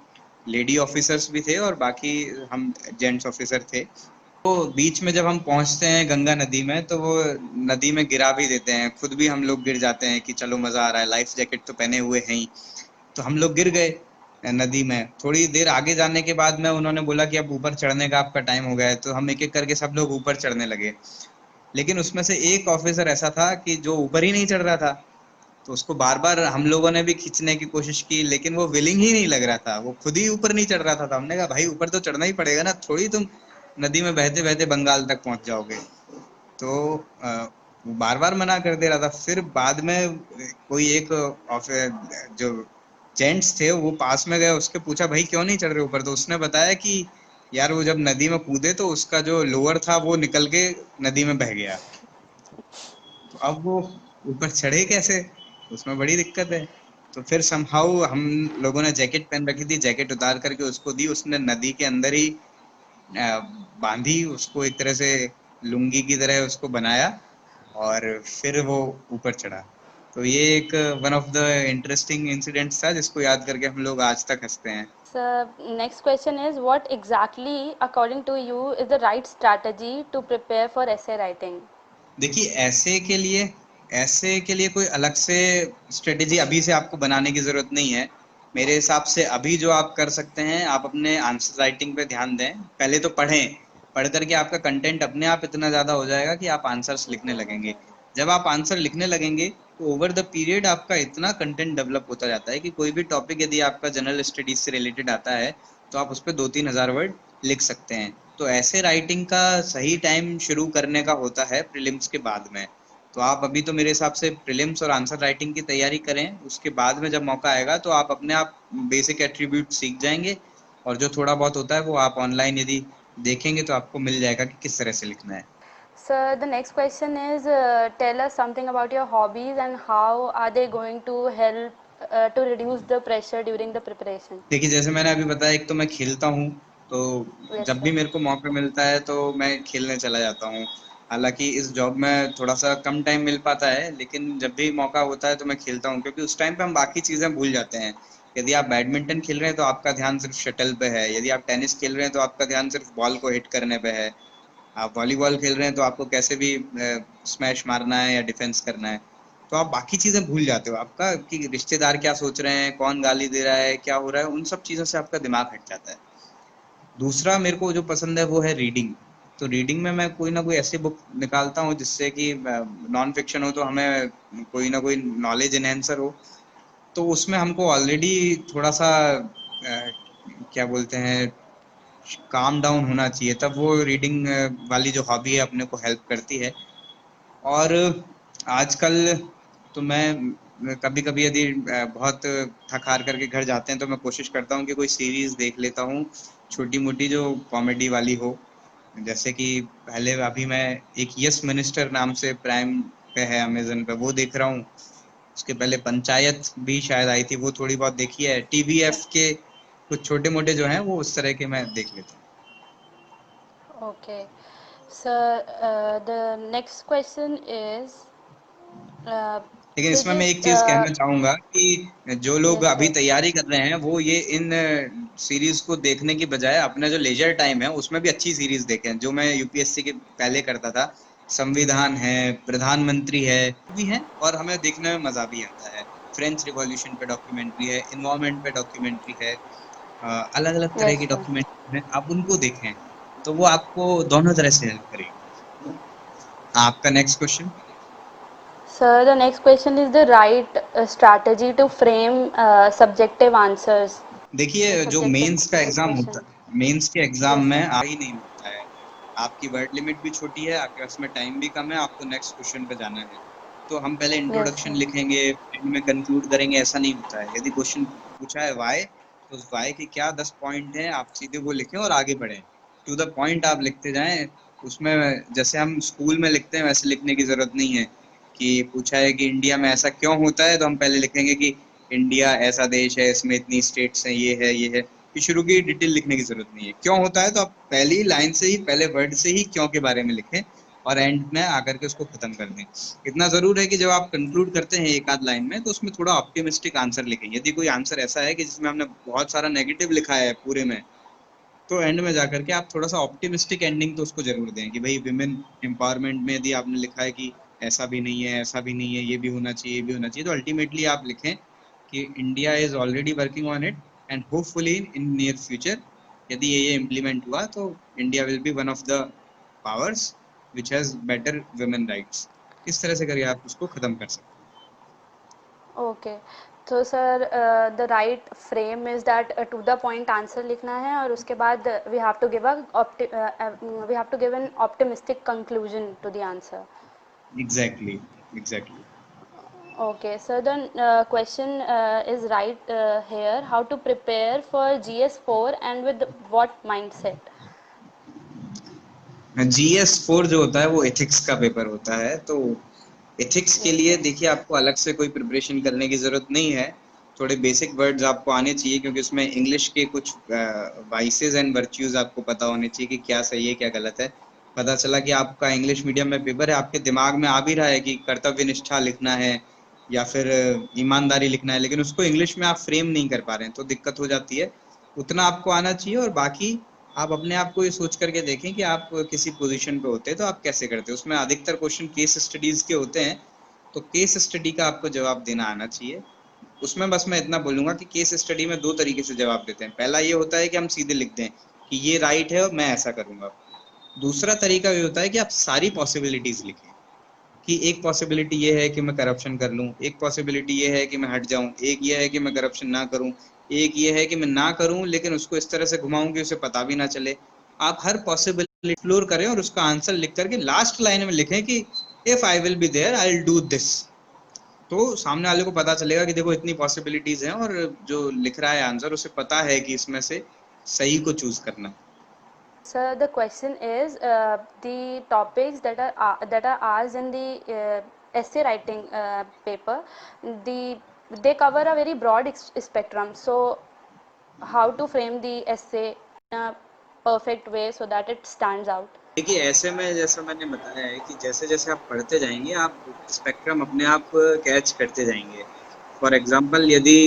लेडी ऑफिसर्स भी थे और बाकी हम जेंट्स ऑफिसर थे। तो बीच में जब हम पहुंचते हैं गंगा नदी में, तो वो नदी में गिरा भी देते हैं, खुद भी हम लोग गिर जाते हैं कि चलो मजा आ रहा है, लाइफ जैकेट तो पहने हुए हैं ही। तो हम लोग गिर गए नदी में। थोड़ी देर आगे जाने के बाद में उन्होंने बोला कि अब ऊपर चढ़ने का आपका टाइम हो गया है, तो हम एक एक करके सब लोग ऊपर चढ़ने लगे। लेकिन उसमें से एक ऑफिसर ऐसा था कि जो ऊपर ही नहीं चढ़ रहा था। तो उसको बार बार हम लोगों ने भी खींचने की कोशिश की, लेकिन वो विलिंग ही नहीं लग रहा था, वो खुद ही ऊपर नहीं चढ़ रहा था। तो हमने कहा भाई ऊपर तो चढ़ना ही पड़ेगा ना, थोड़ी तुम नदी में बहते बहते बंगाल तक पहुंच जाओगे। तो वो बार बार मना कर दे रहा था। फिर बाद में कोई एक जो जेंट्स थे वो पास में गए, उसके पूछा भाई क्यों नहीं चढ़ रहे ऊपर, तो उसने बताया कि यार वो जब नदी में कूदे तो उसका जो लोअर था वो निकल के नदी में बह गया। तो अब वो ऊपर चढ़े कैसे, उसमें बड़ी दिक्कत है। तो फिर समहाउ हम लोगों ने जैकेट पहन रखी थी, जैकेट उतार करके उसको दी, उसने नदी के अंदर ही अ, बांधी उसको, एक तरह से लुंगी की तरह उसको बनाया, और फिर वो ऊपर चढ़ा। तो ये एक one of the interesting incidents था जिसको याद करके हम लोग आज तक हंसते हैं। So, next question is what exactly, according to you, is the right strategy to prepare for essay writing? देखिए ऐसे के लिए कोई अलग से स्ट्रेटेजी अभी से आपको बनाने की जरूरत नहीं है। मेरे हिसाब से अभी जो आप कर सकते हैं, आप अपने आंसर राइटिंग पे ध्यान दें। पहले तो पढ़ें, पढ़ करके आपका कंटेंट अपने आप इतना ज्यादा हो जाएगा कि आप आंसर्स लिखने लगेंगे। जब आप आंसर लिखने लगेंगे तो ओवर द पीरियड आपका इतना कंटेंट डेवलप होता जाता है कि कोई भी टॉपिक यदि आपका जनरल स्टडीज से रिलेटेड आता है तो आप उस पर 2-3 हज़ार वर्ड लिख सकते हैं। तो ऐसे राइटिंग का सही टाइम शुरू करने का होता है प्रीलिम्स के बाद में। तो आप अभी तो मेरे हिसाब से प्रीलिम्स और आंसर राइटिंग की तैयारी करें, उसके बाद में जब मौका आएगा तो आप अपने आप बेसिक एट्रीब्यूट सीख जाएंगे, और जो थोड़ा बहुत होता है वो आप ऑनलाइन यदि देखेंगे तो आपको मिल जाएगा कि किस तरह से लिखना है। So, the next question is tell us something about your hobbies and how are they going to help to reduce the pressure during the preparation? देखिए जैसे मैंने अभी बताया, एक तो मैं खेलता हूँ, तो Yes, जब sir. भी मेरे को मौका मिलता है तो मैं खेलने चला जाता हूँ। हालांकि इस जॉब में थोड़ा सा कम टाइम मिल पाता है, लेकिन जब भी मौका होता है तो मैं खेलता हूँ, क्योंकि उस टाइम पे हम बाकी चीजें भूल जाते हैं। यदि आप बैडमिंटन खेल रहे हैं तो आपका ध्यान सिर्फ शटल पे है, यदि आप टेनिस खेल रहे हैं तो आपका ध्यान सिर्फ बॉल को हिट करने पे है, आप वॉलीबॉल खेल रहे हैं तो आपको कैसे भी स्मैश मारना है या डिफेंस करना है। तो आप बाकी चीजें भूल जाते हो, आपका कि रिश्तेदार क्या सोच रहे हैं, कौन गाली दे रहा है, क्या हो रहा है, उन सब चीजों से आपका दिमाग हट जाता है। दूसरा मेरे को जो पसंद है वो है रीडिंग। तो रीडिंग में मैं कोई ना कोई ऐसी बुक निकालता हूँ जिससे कि नॉन फिक्शन हो तो हमें कोई ना कोई नॉलेज एनहेंसर हो। तो उसमें हमको ऑलरेडी थोड़ा सा क्या बोलते हैं, काम डाउन होना चाहिए, तब वो रीडिंग वाली जो हॉबी है अपने को हेल्प करती है। और आजकल तो मैं कभी कभी यदि बहुत थक हार करके घर जाते हैं तो मैं कोशिश करता हूँ कि कोई सीरीज देख लेता हूँ, छोटी मोटी जो कॉमेडी वाली हो। जैसे कि पहले अभी मैं एक यस मिनिस्टर नाम से प्राइम पे है, अमेजन पे, वो देख रहा हूँ। उसके पहले पंचायत भी शायद आई थी, वो थोड़ी बहुत देखी है। टीवीएफ के कुछ छोटे मोटे जो हैं वो उस तरह के मैं देख लेता हूँ। Okay. So, the next question is uh, लेकिन इसमें मैं visit. एक चीज कहना चाहूंगा कि जो लोग Yes, अभी sir. तैयारी कर रहे हैं वो ये इन सीरीज को देखने की बजाय अपना जो लेजर टाइम है उसमें भी अच्छी सीरीज देखें, जो मैं यूपीएससी के पहले करता था। संविधान है, प्रधानमंत्री है, भी है, और हमें देखने में मजा भी आता है। फ्रेंच रिवॉल्यूशन पे डॉक्यूमेंट्री है, इन्वायरमेंट पे डॉक्यूमेंट्री है, अलग अलग तरह Yes, की sir. डॉक्यूमेंट्री है, आप उनको देखें। तो वो आपको दोनों तरह से हेल्प करेगी। आपका next question. So, the next question is the right strategy to frame subjective answers, देखिए जो subjective मेंस का एग्जाम होता question. है, मेंस के एग्जाम Yes, में sir. आ ही नहीं मिलता है। आपकी वर्ड लिमिट भी छोटी है, आपके पास में टाइम भी कम है, आपको नेक्स्ट क्वेश्चन पे जाना है। तो हम पहले Yes, इंट्रोडक्शन sir. लिखेंगे, एंड में कंक्लूड करेंगे, ऐसा नहीं होता है। यदि क्वेश्चन पूछा है वाई, तो उस वाई के क्या 10 पॉइंट हैं, आप सीधे वो लिखें और आगे बढ़ें। टू द पॉइंट आप लिखते जाएं। उसमें जैसे हम स्कूल में लिखते हैं वैसे लिखने की जरूरत नहीं है। कि पूछा है कि इंडिया में ऐसा क्यों होता है, तो हम पहले लिखेंगे कि इंडिया ऐसा देश है, इसमें इतनी स्टेट्स हैं, ये है ये है। कि शुरू की डिटेल लिखने की जरूरत नहीं है। क्यों होता है तो आप पहली लाइन से ही, पहले वर्ड से ही क्यों के बारे में लिखें, और एंड में आकर के उसको खत्म कर दें। इतना जरूर है कि जब आप कंक्लूड करते हैं एक आध लाइन में तो उसमें थोड़ा ऑप्टिमिस्टिक आंसर लिखें। यदि कोई आंसर ऐसा है कि जिसमें हमने बहुत सारा नेगेटिव लिखा है पूरे में, तो एंड में जाकर के आप थोड़ा सा ऑप्टिमिस्टिक एंडिंग तो उसको जरूर दें कि भाई विमेन एम्पावरमेंट में यदि आपने लिखा है कि ऐसा भी नहीं है, ऐसा भी नहीं है, ये भी होना चाहिए, ये भी होना चाहिए, तो अल्टीमेटली आप लिखें कि India is already working on it, and hopefully in near future यदि ये इम्प्लीमेंट हुआ तो India will be one of the powers which has better women rights. इस तरह से करके आप उसको खत्म कर सकते हैं। ओके, तो sir the right frame is that to the point answer लिखना है और उसके बाद we have to give an optimistic conclusion to the answer. Exactly, exactly. Okay, so the question is right here. How to prepare for GS4 and with what mindset? GS4 जो होता है वो ethics का पेपर होता है, तो ethics के Yes, लिए sir. देखिए आपको अलग से कोई प्रिपरेशन करने की जरूरत नहीं है। थोड़े बेसिक वर्ड्स आपको आने चाहिए, क्योंकि उसमें इंग्लिश के कुछ वाइसेस एंड वर्च्यूज आपको पता होने चाहिए कि क्या सही है क्या गलत है। पता चला कि आपका इंग्लिश मीडियम में पेपर है, आपके दिमाग में आ भी रहा है कि कर्तव्य निष्ठा लिखना है या फिर ईमानदारी लिखना है, लेकिन उसको इंग्लिश में आप फ्रेम नहीं कर पा रहे हैं, तो दिक्कत हो जाती है। उतना आपको आना चाहिए, और बाकी आप अपने आप को ये सोच करके देखें कि आप किसी पोजीशन पे होते तो आप कैसे करते। उसमें अधिकतर क्वेश्चन केस स्टडीज के होते हैं, तो केस स्टडी का आपको जवाब देना आना चाहिए। उसमें बस मैं इतना बोलूंगा कि केस स्टडी में दो तरीके से जवाब देते हैं। पहला ये होता है कि हम सीधे लिख दें कि ये राइट है और मैं ऐसा करूंगा। दूसरा तरीका ये होता है कि आप सारी पॉसिबिलिटीज लिखें, कि एक पॉसिबिलिटी ये है कि मैं करप्शन कर लूं, एक पॉसिबिलिटी ये है कि मैं हट जाऊं, एक ये है कि मैं करप्शन ना करूं, एक ये है कि मैं ना करूं लेकिन उसको इस तरह से घुमाऊं कि उसे पता भी ना चले। आप हर पॉसिबिलिटी एक्सप्लोर करें और उसका आंसर लिख करके लास्ट लाइन में लिखें कि if I will be there I will do this. तो सामने वाले को पता चलेगा कि देखो इतनी पॉसिबिलिटीज हैं, और जो लिख रहा है आंसर उसे पता है कि इसमें से सही को चूज करना है। So the question is the topics that are asked in the essay writing paper. The they cover a very broad spectrum. So how to frame the essay in a perfect way so that it stands out? देखिए, ऐसे में जैसा मैंने बताया है कि जैसे जैसे आप पढ़ते जाएंगे आप स्पेक्ट्रम अपने आप कैच करते जाएंगे। फॉर एग्जांपल, यदि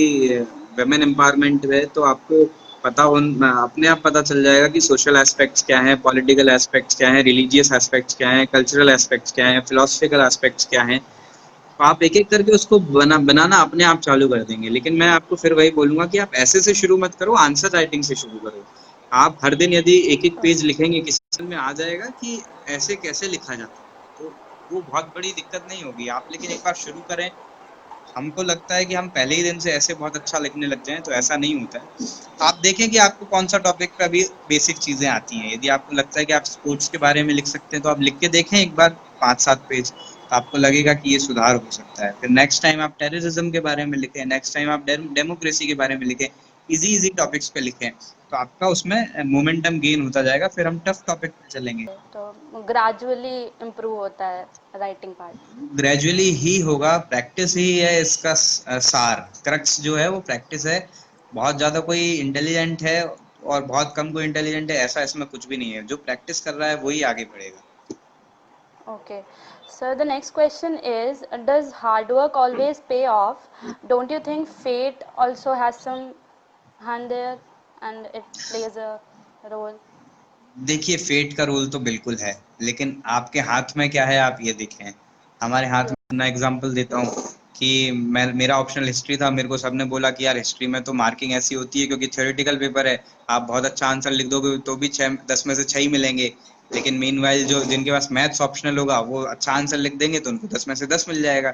वेमेन एम्पावरमेंट है तो आपको पता हो, अपने आप पता चल जाएगा कि सोशल एस्पेक्ट्स क्या हैं, पॉलिटिकल एस्पेक्ट्स क्या हैं, रिलीजियस एस्पेक्ट्स क्या हैं, कल्चरल एस्पेक्ट्स क्या हैं, फिलोसफिकल एस्पेक्ट्स क्या हैं। तो आप एक एक करके उसको बनाना अपने आप चालू कर देंगे। लेकिन मैं आपको फिर वही बोलूंगा कि आप ऐसे से शुरू मत करो, आंसर राइटिंग से शुरू करो। आप हर दिन यदि एक एक पेज लिखेंगे, किसी में आ जाएगा कि ऐसे कैसे लिखा जाता है, तो वो बहुत बड़ी दिक्कत नहीं होगी। आप लेकिन एक बार शुरू करें। हमको लगता है कि हम पहले ही दिन से ऐसे बहुत अच्छा लिखने लग जाएं, तो ऐसा नहीं होता है। तो आप देखें कि आपको कौन सा टॉपिक पे अभी बेसिक चीजें आती हैं। यदि आपको लगता है कि आप स्पोर्ट्स के बारे में लिख सकते हैं, तो आप लिख के देखें एक बार 5-7 पेज, तो आपको लगेगा कि ये सुधार हो सकता है। फिर नेक्स्ट टाइम आप टेररिज्म के बारे में लिखें, नेक्स्ट टाइम आप डेमोक्रेसी के बारे में लिखें, इजी इजी टॉपिक्स पे लिखें, तो आपका उसमें मोमेंटम गेन होता जाएगा। फिर हम टफ टॉपिक पे चलेंगे। तो ग्रेजुअली इम्प्रूव होता है राइटिंग पार्ट. ग्रेजुअली ही होगा, प्रैक्टिस ही है इसका सार, क्रक्स जो है वो प्रैक्टिस है। बहुत ज्यादा कोई इंटेलिजेंट है और बहुत कम कोई इंटेलिजेंट है, ऐसा इसमें कुछ भी नहीं है। जो प्रैक्टिस कर रहा है वही आगे बढ़ेगा। Okay. So the next question is, does hard work always pay off? Don't you think fate also has some hand there and it plays a role? देखिए, फेट का रोल तो बिल्कुल है, लेकिन आपके हाथ में क्या है आप ये देखें। हमारे हाथ में, मैं एग्जांपल देता हूँ कि मेरा ऑप्शनल हिस्ट्री था। मेरे को सबने बोला कि यार हिस्ट्री में तो मार्किंग ऐसी होती है क्योंकि थ्योरेटिकल पेपर है, आप बहुत अच्छा आंसर लिख दोगे तो भी 10 में से 6 ही मिलेंगे। लेकिन मीनवाइल जो जिनके पास मैथ्स ऑप्शनल होगा वो अच्छा आंसर लिख देंगे तो उनको 10 में से 10 मिल जाएगा।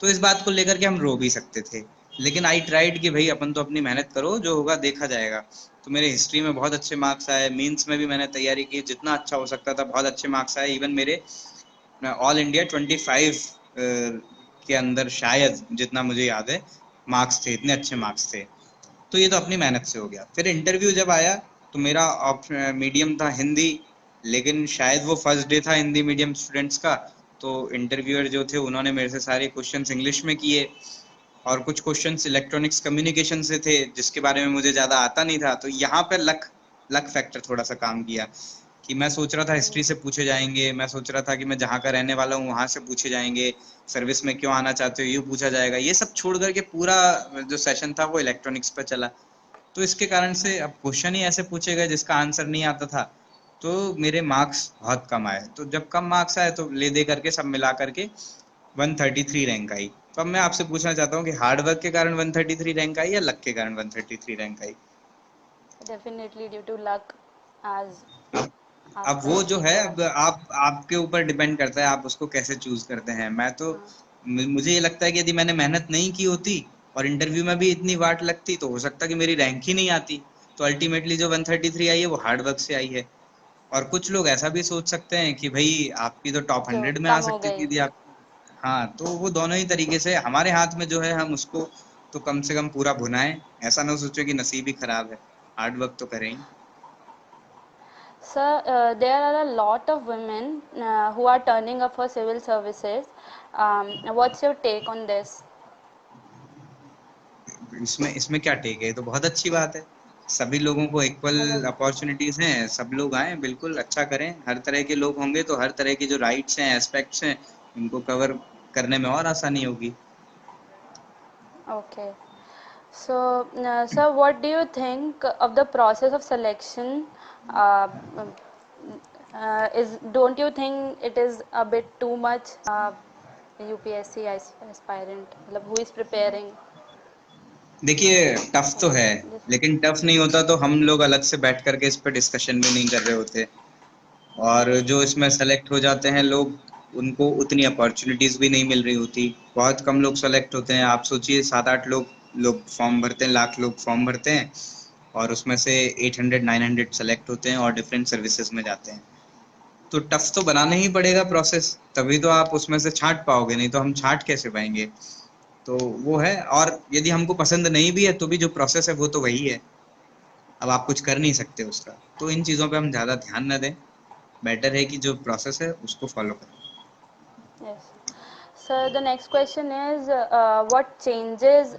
तो इस बात को लेकर के हम रो भी सकते थे, लेकिन आई ट्राइड कि भाई अपन तो अपनी मेहनत करो, जो होगा देखा जाएगा। तो मेरे हिस्ट्री में बहुत अच्छे मार्क्स आए, मेंस में भी मैंने तैयारी की, जितना अच्छा हो सकता था बहुत अच्छे मार्क्स आए। इवन मेरे ऑल इंडिया 25 के अंदर शायद, जितना मुझे याद है, मार्क्स थे, इतने अच्छे मार्क्स थे। तो ये तो अपनी मेहनत से हो गया। फिर इंटरव्यू जब आया तो मेरा मीडियम था हिंदी, लेकिन शायद वो फर्स्ट डे था हिंदी मीडियम स्टूडेंट्स का। तो इंटरव्यूअर जो थे उन्होंने मेरे से सारे क्वेश्चंस इंग्लिश में किए, और कुछ क्वेश्चंस इलेक्ट्रॉनिक्स कम्युनिकेशन से थे जिसके बारे में मुझे ज़्यादा आता नहीं था। तो यहाँ पर लक लक फैक्टर थोड़ा सा काम किया, कि मैं सोच रहा था हिस्ट्री से पूछे जाएंगे, मैं सोच रहा था कि मैं जहाँ का रहने वाला हूँ वहाँ से पूछे जाएंगे, सर्विस में क्यों आना चाहते हो ये पूछा जाएगा। ये सब छोड़ करके पूरा जो सेशन था वो इलेक्ट्रॉनिक्स पर चला। तो इसके कारण से अब क्वेश्चन ही ऐसे पूछे गए जिसका आंसर नहीं आता था, तो मेरे मार्क्स बहुत कम आए। तो जब कम मार्क्स आए तो ले दे करके सब मिला करके 133 रैंक आई। तो अब मैं आपसे पूछना चाहता हूँ कि हार्ड वर्क के कारण 133 रैंक आई या लक के कारण 133 rank I? Definitely due to luck, as अब अब आपका वो जो है, जो अब आंसर. आपके ऊपर डिपेंड करता है आप उसको कैसे चूज करते हैं। मैं तो मुझे ये लगता है कि यदि मैंने मेहनत नहीं की होती और इंटरव्यू में भी इतनी वाट लगती तो हो सकता है कि मेरी रैंक ही नहीं आती। तो अल्टीमेटली जो 133 आई है वो हार्ड वर्क से आई है। और कुछ लोग ऐसा भी सोच सकते हैं कि भाई आपकी तो टॉप जो 100 में आ कम हो सकती थी गई। यदि आप। हाँ, तो वो दोनों ही तरीके से हमारे हाथ में जो है हम उसको तो कम से कम पूरा भुनाएं। ऐसा ना सोचो कि नसीब ही खराब है, हार्ड वर्क तो करें ही। Sir, there are a lot of women who are turning up for civil services. What's your take on this? इसमें इसमें क्या टेक है, ये तो बहुत अच्छी बात है। सभी लोगों को इक्वल मतलब अपॉर्चुनिटीज हैं, सब लोग आए, बिल्कुल अच्छा करें। हर तरह के लोग होंगे तो हर तरह के जो राइट्स हैं, एस्पेक्ट्स हैं, उनको कवर करने में और आसानी होगी। okay. So, sir, what do you think of the process of selection? Uh, is don't you think it is a bit too much? UPSC aspirant, मतलब who is preparing देखिए, टफ तो है, this? लेकिन टफ नहीं होता तो हम लोग अलग से बैठ करके इस पर डिस्कशन भी नहीं कर रहे होते। और जो इसमें सेलेक्ट हो जाते हैं लोग, उनको उतनी अपॉर्चुनिटीज भी नहीं मिल रही होती। बहुत कम लोग सेलेक्ट होते हैं। आप सोचिए 7-8 लोग लोग फॉर्म भरते हैं, लाख लोग फॉर्म भरते हैं, और उसमें से 800-900 सेलेक्ट होते हैं और डिफरेंट सर्विसेज में जाते हैं। तो टफ तो बनाना ही पड़ेगा प्रोसेस, तभी तो आप उसमें से छांट पाओगे, नहीं तो हम छांट कैसे पाएंगे। तो वो है। और यदि हमको पसंद नहीं भी है तो भी जो प्रोसेस है वो तो वही है। अब आप कुछ कर नहीं सकते उसका। तो इन चीजों पे हम ज्यादा ध्यान न दें। बेटर है कि जो प्रोसेस है उसको फॉलो करें। Yes. So the next question is, what changes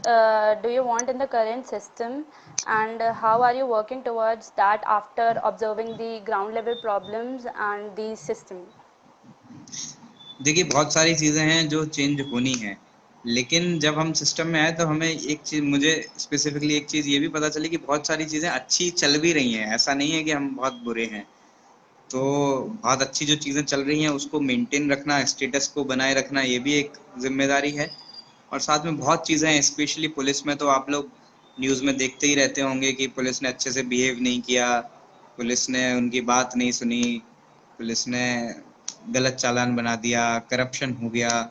do you want in the current system, and how are you working towards that after observing the ground level problems and the system? देखिए, बहुत सारी चीजें हैं जो change होनी है, लेकिन जब हम सिस्टम में आए तो हमें एक चीज, मुझे स्पेसिफिकली एक चीज ये भी पता चली कि बहुत सारी चीजें अच्छी चल भी रही हैं। ऐसा नहीं है कि हम बहुत बुरे हैं। तो बहुत अच्छी जो चीजें चल रही हैं उसको मेंटेन रखना, स्टेटस को बनाए रखना, ये भी एक जिम्मेदारी है। और साथ में बहुत चीजें हैं, स्पेशली पुलिस में तो आप लोग न्यूज में देखते ही रहते होंगे कि पुलिस ने अच्छे से बिहेव नहीं किया, पुलिस ने उनकी बात नहीं सुनी, पुलिस ने गलत चालान बना दिया, करप्शन हो गया।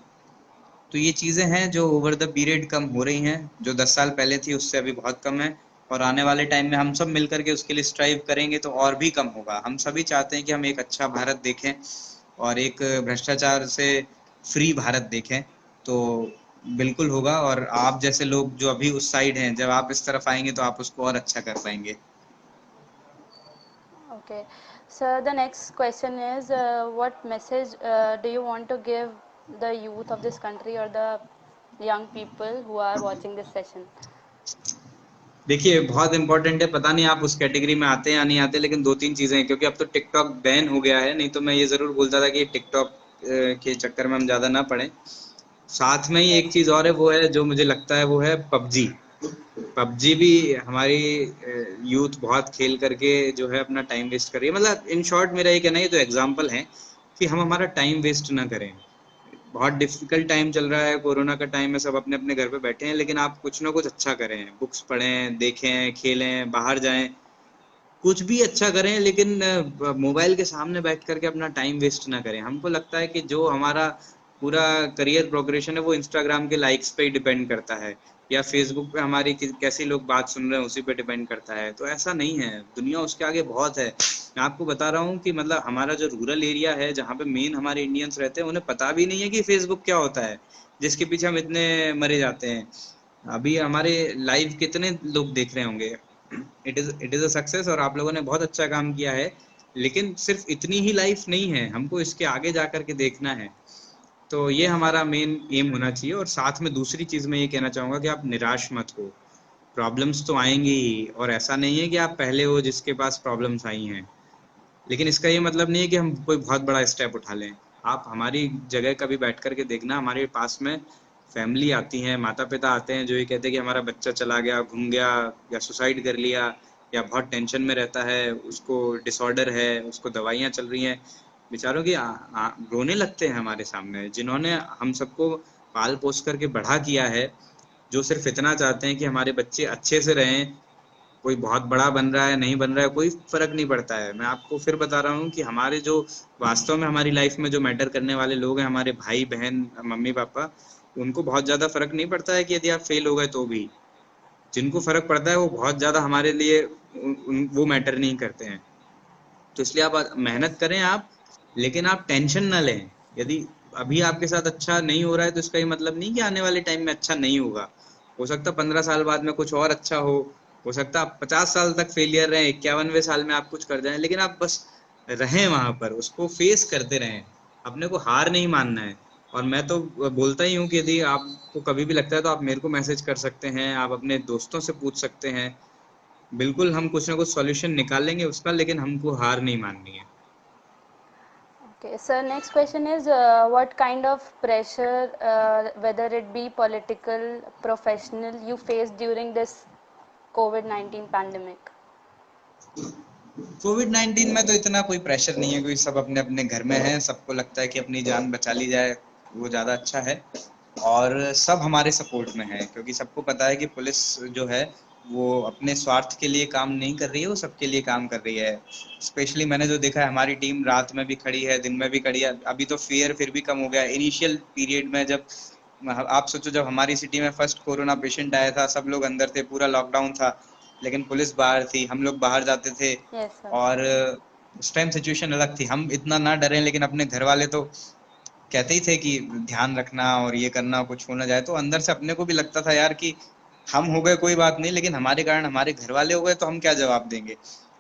तो ये चीजें हैं जो ओवर द पीरियड कम हो रही हैं, जो 10 साल पहले थी उससे अभी बहुत कम है। और आने वाले टाइम में हम सब मिलकर के उसके लिए स्ट्राइव करेंगे तो और भी कम होगा। हम सभी चाहते हैं कि हम एक अच्छा भारत देखें और एक भ्रष्टाचार से फ्री भारत देखें। तो बिल्कुल होगा। और आप जैसे लोग जो अभी उस साइड हैं, जब आप इस तरफ आएंगे तो आप उसको और अच्छा कर पाएंगे। Okay. So the next question is, what message do you want to give the youth of this country or the young people who are watching this session? देखिए, बहुत इंपॉर्टेंट है। पता नहीं आप उस कैटेगरी में आते हैं या नहीं आते, लेकिन 2-3 चीजें हैं, क्योंकि अब तो टिकटॉक बैन हो गया है। नहीं तो मैं ये जरूर बोलता था कि टिकटॉक के चक्कर में हम ज्यादा ना पड़े। साथ में ही एक Yes. चीज और है, वो है जो मुझे लगता है वो है पबजी। पबजी भी हमारी यूथ बहुत खेल करके जो है अपना टाइम वेस्ट कर रही है। मतलब इन शॉर्ट मेरा ये कहना है, ये तो एग्जांपल है कि हम हमारा टाइम वेस्ट ना करें। बहुत डिफिकल्ट टाइम चल रहा है, कोरोना का टाइम है, सब अपने अपने घर पे बैठे हैं, लेकिन आप कुछ ना कुछ अच्छा करें, बुक्स पढ़ें, देखें, खेलें, बाहर जाएं, कुछ भी अच्छा करें, लेकिन मोबाइल के सामने बैठ करके अपना टाइम वेस्ट ना करें। हमको लगता है कि जो हमारा पूरा करियर प्रोग्रेशन है वो इंस्टाग्राम के लाइक्स पे ही डिपेंड करता है, या फेसबुक पे हमारी कैसी लोग बात सुन रहे हैं उसी पे डिपेंड करता है। तो ऐसा नहीं है, दुनिया उसके आगे बहुत है। मैं आपको बता रहा हूँ कि मतलब हमारा जो रूरल एरिया है जहाँ पे मेन हमारे इंडियंस रहते हैं, उन्हें पता भी नहीं है कि फेसबुक क्या होता है, जिसके पीछे हम इतने मरे जाते हैं। अभी हमारे लाइव कितने लोग देख रहे होंगे। इट इज अ सक्सेस और आप लोगों ने बहुत अच्छा काम किया है। लेकिन सिर्फ इतनी ही लाइफ नहीं है, हमको इसके आगे जा करके देखना है। तो ये हमारा मेन एम होना चाहिए। और साथ में दूसरी चीज मैं ये कहना चाहूंगा कि आप निराश मत हो। प्रॉब्लम्स तो आएंगी ही, और ऐसा नहीं है कि आप पहले हो जिसके पास प्रॉब्लम्स आई हैं। लेकिन इसका ये मतलब नहीं है कि हम कोई बहुत बड़ा स्टेप उठा लें। आप हमारी जगह कभी बैठ करके देखना, हमारे पास में फैमिली आती है, माता पिता आते हैं जो ये कहते हैं कि हमारा बच्चा चला गया, घूम गया, या सुसाइड कर लिया, या बहुत टेंशन में रहता है, उसको डिसऑर्डर है, उसको दवाइयाँ चल रही हैं। बेचारों की रोने लगते हैं हमारे सामने, जिन्होंने हम सबको पाल पोस करके बड़ा किया है, जो सिर्फ इतना चाहते हैं कि हमारे बच्चे अच्छे से रहें। कोई बहुत बड़ा बन रहा है, नहीं बन रहा है, कोई फर्क नहीं पड़ता है। मैं आपको फिर बता रहा हूँ कि हमारे जो वास्तव में हमारी लाइफ में जो मैटर करने वाले लोग हैं, हमारे भाई बहन, मम्मी पापा, उनको बहुत ज्यादा फर्क नहीं पड़ता है कि यदि आप फेल हो गए तो भी। जिनको फर्क पड़ता है वो बहुत ज्यादा हमारे लिए वो मैटर नहीं करते हैं। तो इसलिए आप मेहनत Yes. करें आप, लेकिन आप टेंशन ना लें। यदि अभी आपके साथ अच्छा नहीं हो रहा है तो इसका ये मतलब नहीं कि आने वाले टाइम में अच्छा नहीं होगा। हो सकता है 15 साल बाद में कुछ और अच्छा हो सकता है आप 50 साल तक फेलियर रहे, 51वें साल में आप कुछ कर जाएं, लेकिन आप बस रहें वहां पर, उसको फेस करते रहें। अपने को हार नहीं मानना है। और मैं तो बोलता ही हूँ कि यदि आपको कभी भी लगता है तो आप मेरे को मैसेज कर सकते हैं, आप अपने दोस्तों से पूछ सकते हैं। बिल्कुल हम कुछ ना कुछ सॉल्यूशन निकालेंगे उसका, लेकिन हमको हार नहीं माननी है। Okay, so next question is what kind of pressure, whether it be political, professional, you faced during this COVID-19 pandemic? Covid 19 में तो इतना कोई प्रेशर नहीं है, क्योंकि सब अपने अपने घर में हैं, सबको लगता है कि अपनी जान बचा ली जाए, वो ज्यादा अच्छा है। और सब हमारे सपोर्ट में है, क्योंकि सबको पता है कि पुलिस जो है वो अपने स्वार्थ के लिए काम नहीं कर रही है, वो सबके लिए काम कर रही है। स्पेशली मैंने जो देखा है, हमारी टीम रात में भी खड़ी है, दिन में भी खड़ी है। अभी तो फियर फिर भी कम हो गया। इनिशियल पीरियड में जब आप सोचो, जब हमारी सिटी में फर्स्ट कोरोना पेशेंट आया था, सब लोग अंदर थे, पूरा लॉकडाउन था, लेकिन पुलिस बाहर थी, हम लोग बाहर जाते थे। Yes, sir. और उस टाइम सिचुएशन अलग थी, हम इतना ना डरे, लेकिन अपने घर वाले तो कहते ही थे कि ध्यान रखना और ये करना, कुछ हो ना जाए। तो अंदर से अपने को भी लगता था यार कि हम हो गए कोई बात नहीं, लेकिन हमारे कारण हमारे घर वाले हो गए तो हम क्या जवाब देंगे।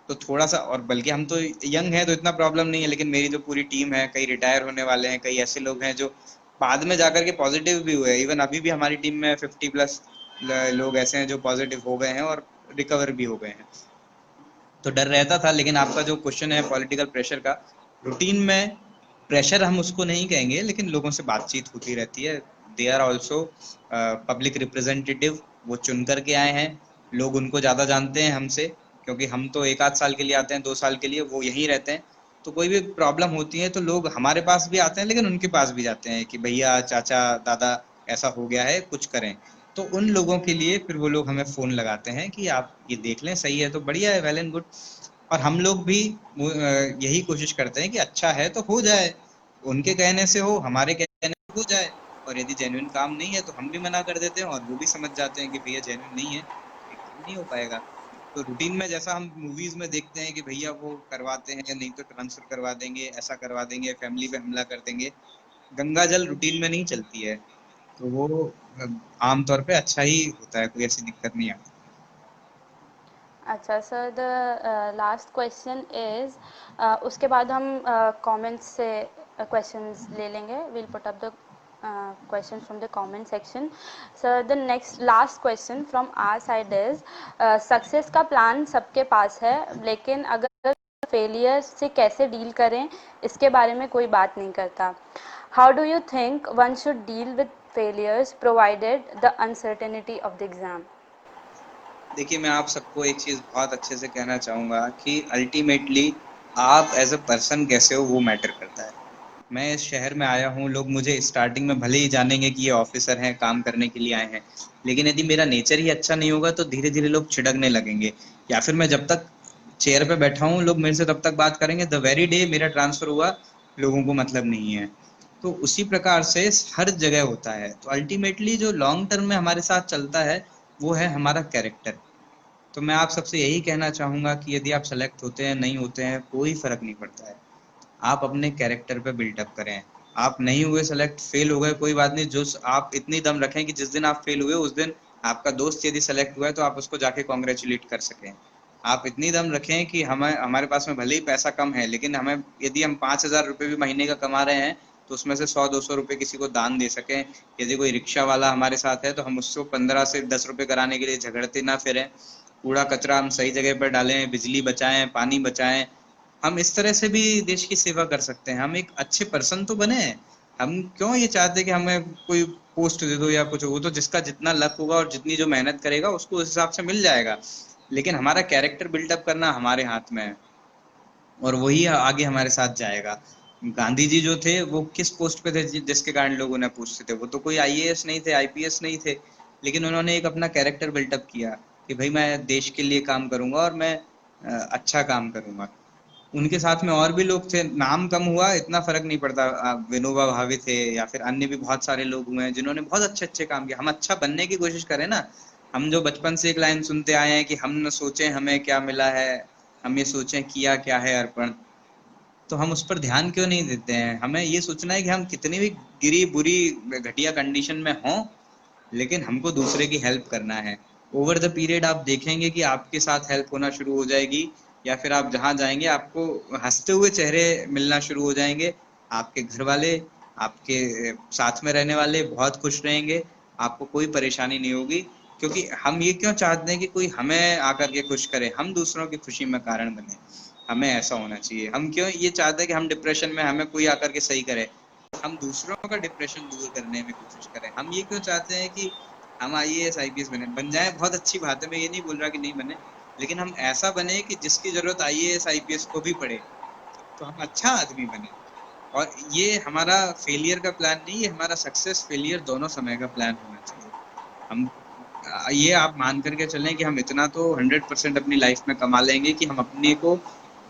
तो थोड़ा सा, और बल्कि हम तो यंग हैं तो इतना प्रॉब्लम नहीं है, लेकिन मेरी जो पूरी टीम है, कई रिटायर होने वाले हैं, कई ऐसे लोग हैं जो बाद में जाकर के पॉजिटिव भी हुए। इवन अभी भी हमारी टीम में 50+ लोग ऐसे हैं जो पॉजिटिव हो गए हैं और रिकवर भी हो गए हैं। तो डर रहता था। लेकिन आपका जो क्वेश्चन है पॉलिटिकल प्रेशर का, रूटीन में प्रेशर हम उसको नहीं कहेंगे, लेकिन लोगों से बातचीत होती रहती है। They are also public representative, वो चुन करके आए हैं। लोग उनको ज्यादा जानते हैं हमसे, क्योंकि हम तो एक आध साल के लिए आते हैं, 2 साल के लिए, वो यहीं रहते हैं। तो कोई भी प्रॉब्लम होती है तो लोग हमारे पास भी आते हैं, लेकिन उनके पास भी जाते हैं कि भैया, चाचा, दादा, ऐसा हो गया है, कुछ करें। तो उन लोगों के लिए फिर वो लोग हमें फोन लगाते हैं कि आप ये देख लें, सही है तो बढ़िया है, वेल एंड गुड। और हम लोग भी यही कोशिश करते हैं कि अच्छा है तो हो जाए, उनके कहने से हो, हमारे कहने से हो जाए। और यदि जेन्युइन काम नहीं है तो हम भी मना कर देते हैं, और वो भी समझ जाते हैं कि भैया जेन्युइन नहीं है, ये काम नहीं हो पाएगा। तो रूटीन में जैसा हम मूवीज में देखते हैं कि भैया वो करवाते हैं, या नहीं तो ट्रांसफर करवा देंगे, ऐसा करवा देंगे, फैमिली पे हमला कर देंगे, गंगा जल रूटीन में नहीं चलती है। तो वो आमतौर पे अच्छा ही होता है, कोई ऐसी दिक्कत नहीं आती। अच्छा sir, the last question is, उसके बाद हम कमेंट्स से क्वेश्चंस ले लेंगे. Will put up the question from the comment section. Sir, the next last question from our side is, success का प्लान सबके पास है, लेकिन अगर फेलियर से कैसे डील करें इसके बारे में कोई बात नहीं करता. How do you think one should deal with failures provided the uncertainty of the exam? देखिए, मैं आप सबको एक चीज बहुत अच्छे से कहना चाहूंगा कि अल्टीमेटली आप एज अ पर्सन कैसे हो वो मैटर करता है। मैं इस शहर में आया हूँ, लोग मुझे स्टार्टिंग में भले ही जानेंगे कि ये ऑफिसर हैं, काम करने के लिए आए हैं, लेकिन यदि मेरा नेचर ही अच्छा नहीं होगा तो धीरे धीरे लोग छिड़कने लगेंगे। या फिर मैं जब तक चेयर पे बैठा हूँ, लोग मेरे से तब तक बात करेंगे, द वेरी डे मेरा ट्रांसफर हुआ, लोगों को मतलब नहीं है। तो उसी प्रकार से हर जगह होता है। तो अल्टीमेटली जो लॉन्ग टर्म में हमारे साथ चलता है वो है हमारा कैरेक्टर। तो मैं आप सबसे यही कहना चाहूंगा कि यदि आप सेलेक्ट होते हैं, नहीं होते हैं, कोई फर्क नहीं पड़ता है। आप अपने कैरेक्टर पे बिल्टअप करें। आप नहीं हुए सेलेक्ट, फेल हो गए, कोई बात नहीं। जो आप इतनी दम रखें कि जिस दिन आप फेल हुए उस दिन आपका दोस्त यदि सेलेक्ट हुआ है तो आप उसको जाके कॉन्ग्रेचुलेट कर सकें। आप इतनी दम रखें कि हमें, हमारे पास में भले ही पैसा कम है, लेकिन हमें, यदि हम 5,000 रुपये भी महीने का कमा रहे हैं तो उसमें से 100-200 रुपये किसी को दान दे सकें। यदि कोई रिक्शा वाला हमारे साथ है तो हम उसको 15 से 10 रुपये कराने के लिए झगड़ते ना फिरें। कूड़ा कचरा हम सही जगह पर डालें, बिजली बचाएं, पानी बचाएं। हम इस तरह से भी देश की सेवा कर सकते हैं। हम एक अच्छे पर्सन तो बने। हम क्यों ये चाहते कि हमें कोई पोस्ट दे दो या कुछ, वो तो जिसका जितना लक होगा और जितनी जो मेहनत करेगा उसको उस हिसाब से मिल जाएगा। लेकिन हमारा कैरेक्टर बिल्डअप करना हमारे हाथ में है, और वही आगे हमारे साथ जाएगा। गांधी जी जो थे वो किस पोस्ट पे थे जिसके कारण लोग उन्हें पूछते थे? वो तो कोई आईएएस नहीं थे, आईपीएस नहीं थे, लेकिन उन्होंने एक अपना कैरेक्टर बिल्टअप किया कि भाई मैं देश के लिए काम करूंगा और मैं अच्छा काम करूंगा। उनके साथ में और भी लोग थे, नाम कम हुआ इतना फर्क नहीं पड़ता। विनोबा भावे थे या फिर अन्य भी बहुत सारे लोग हुए हैं जिन्होंने बहुत अच्छे अच्छे काम किए। हम अच्छा बनने की कोशिश करें ना। हम जो बचपन से एक लाइन सुनते आए हैं कि हम न सोचें हमें क्या मिला है, हम ये सोचें किया क्या है अर्पण, तो हम उस पर ध्यान क्यों नहीं देते हैं। हमें ये सोचना है कि हम कितनी भी गिरी बुरी घटिया कंडीशन में हों, लेकिन हमको दूसरे की हेल्प करना है। ओवर द पीरियड आप देखेंगे कि आपके साथ हेल्प होना शुरू हो जाएगी, या फिर आप जहां जाएंगे आपको हंसते हुए चेहरे मिलना शुरू हो जाएंगे। आपके घर वाले, आपके साथ में रहने वाले बहुत खुश रहेंगे, आपको कोई परेशानी नहीं होगी। क्योंकि हम ये क्यों चाहते हैं कि कोई हमें आकर के खुश करे, हम दूसरों की खुशी में कारण बने। हमें ऐसा होना चाहिए। हम क्यों ये चाहते हैं कि हम डिप्रेशन में हमें कोई आकर के सही करे, हम दूसरों का डिप्रेशन दूर करने में कोशिश करें। हम ये क्यों चाहते हैं कि हम आईएएस आईपीएस बन जाए, बहुत अच्छी बात है, मैं ये नहीं बोल रहा कि नहीं बने, लेकिन हम ऐसा बने कि जिसकी जरूरत आईएएस आईपीएस को भी पड़े, तो हम अच्छा आदमी बने। और ये हमारा फेलियर का प्लान नहीं, ये हमारा सक्सेस फेलियर दोनों समय का प्लान होना चाहिए। हम ये आप मान करके चलें कि हम इतना तो 100% अपनी लाइफ में कमा लेंगे कि हम अपने को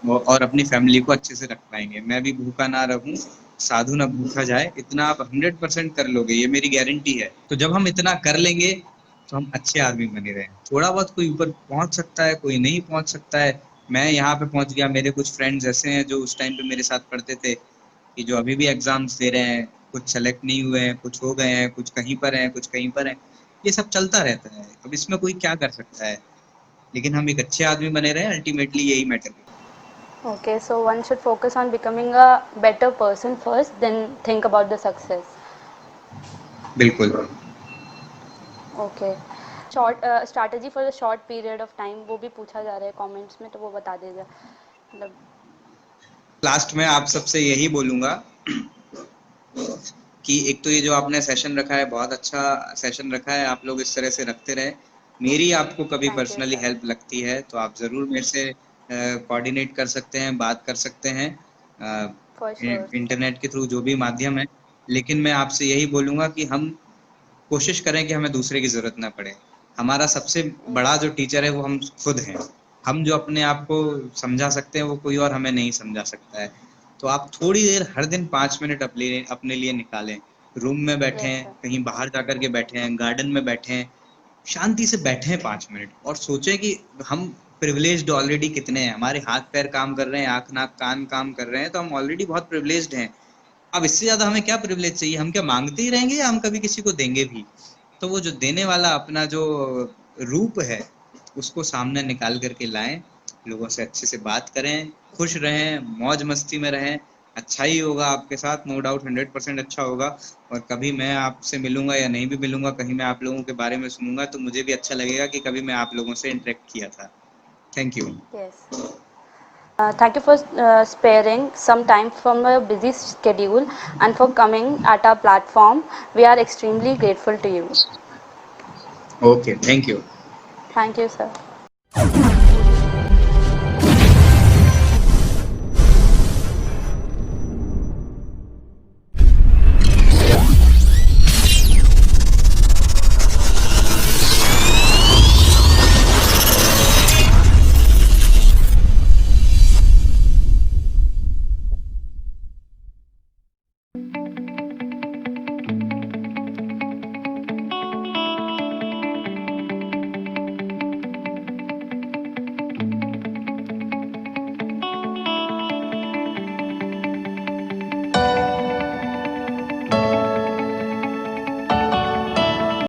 और अपनी फैमिली को अच्छे से रख पाएंगे। मैं भी भूखा ना रहूं, साधु ना भूखा जाए, इतना आप 100% कर लोगे, ये मेरी गारंटी है। तो जब हम इतना कर लेंगे तो हम अच्छे आदमी बने रहे। थोड़ा बहुत कोई ऊपर पहुंच सकता है, कोई नहीं पहुंच सकता है। मैं यहाँ पे पहुंच गया, मेरे कुछ फ्रेंड्स ऐसे हैं जो उस टाइम पे मेरे साथ पढ़ते थे, कि जो अभी भी एग्जाम्स दे रहे हैं, कुछ सेलेक्ट नहीं हुए हैं, कुछ हो गए हैं, कुछ कहीं पर हैं, कुछ कहीं पर हैं। ये सब चलता रहता है, अब इसमें कोई क्या कर सकता है। लेकिन हम एक अच्छे आदमी बने रहे, अल्टीमेटली यही मैटर है। Okay, so one should focus on becoming a better person first, then think about the success. बिल्कुल। Okay. Short strategy for the short period of time वो भी पूछा जा रहा है कमेंट्स में, तो वो बता दीजिए मतलब। लास्ट में आप सबसे यही बोलूंगा कि एक तो ये जो आपने सेशन रखा है बहुत अच्छा सेशन रखा है, आप लोग इस तरह से रखते रहे। मेरी आपको कभी thank you personally sir. Help लगती है तो आप जरूर मेरे से कोऑर्डिनेट कर सकते हैं, बात कर सकते हैं, फॉर श्योर। इंटरनेट के थ्रू जो भी माध्यम है। लेकिन मैं आपसे यही बोलूंगा कि हम कोशिश करें कि हमें दूसरे की जरूरत ना पड़े। हमारा सबसे बड़ा जो टीचर है वो हम खुद हैं। हम जो अपने आप को समझा सकते हैं वो कोई और हमें नहीं समझा सकता है। तो आप थोड़ी देर हर दिन 5 मिनट अपने लिए निकालें। रूम में बैठे यस हैं, सर। कहीं बाहर जाकर के बैठे हैं, गार्डन में बैठे हैं, शांति से बैठे हैं 5 मिनट और सोचें कि हम प्रिविलेज्ड ऑलरेडी कितने हैं। हमारे हाथ पैर काम कर रहे हैं, आंख नाक कान काम कर रहे हैं, तो हम ऑलरेडी बहुत प्रिविलेज्ड हैं। अब इससे ज्यादा हमें क्या प्रिविलेज चाहिए। हम क्या मांगते ही रहेंगे या हम कभी किसी को देंगे भी। तो वो जो देने वाला अपना जो रूप है उसको सामने निकाल करके लाएं, लोगों से अच्छे से बात करें, खुश रहें, मौज मस्ती में रहें। अच्छा ही होगा आपके साथ, नो डाउट 100% अच्छा होगा। और कभी मैं आपसे मिलूंगा या नहीं भी मिलूंगा, कहीं मैं आप लोगों के बारे में सुनूंगा तो मुझे भी अच्छा लगेगा कि कभी मैं आप लोगों से इंटरेक्ट किया था। Thank you. Yes. Thank you for sparing some time from a busy schedule and for coming at our platform. We are extremely grateful to you. Okay, thank you. Thank you, sir.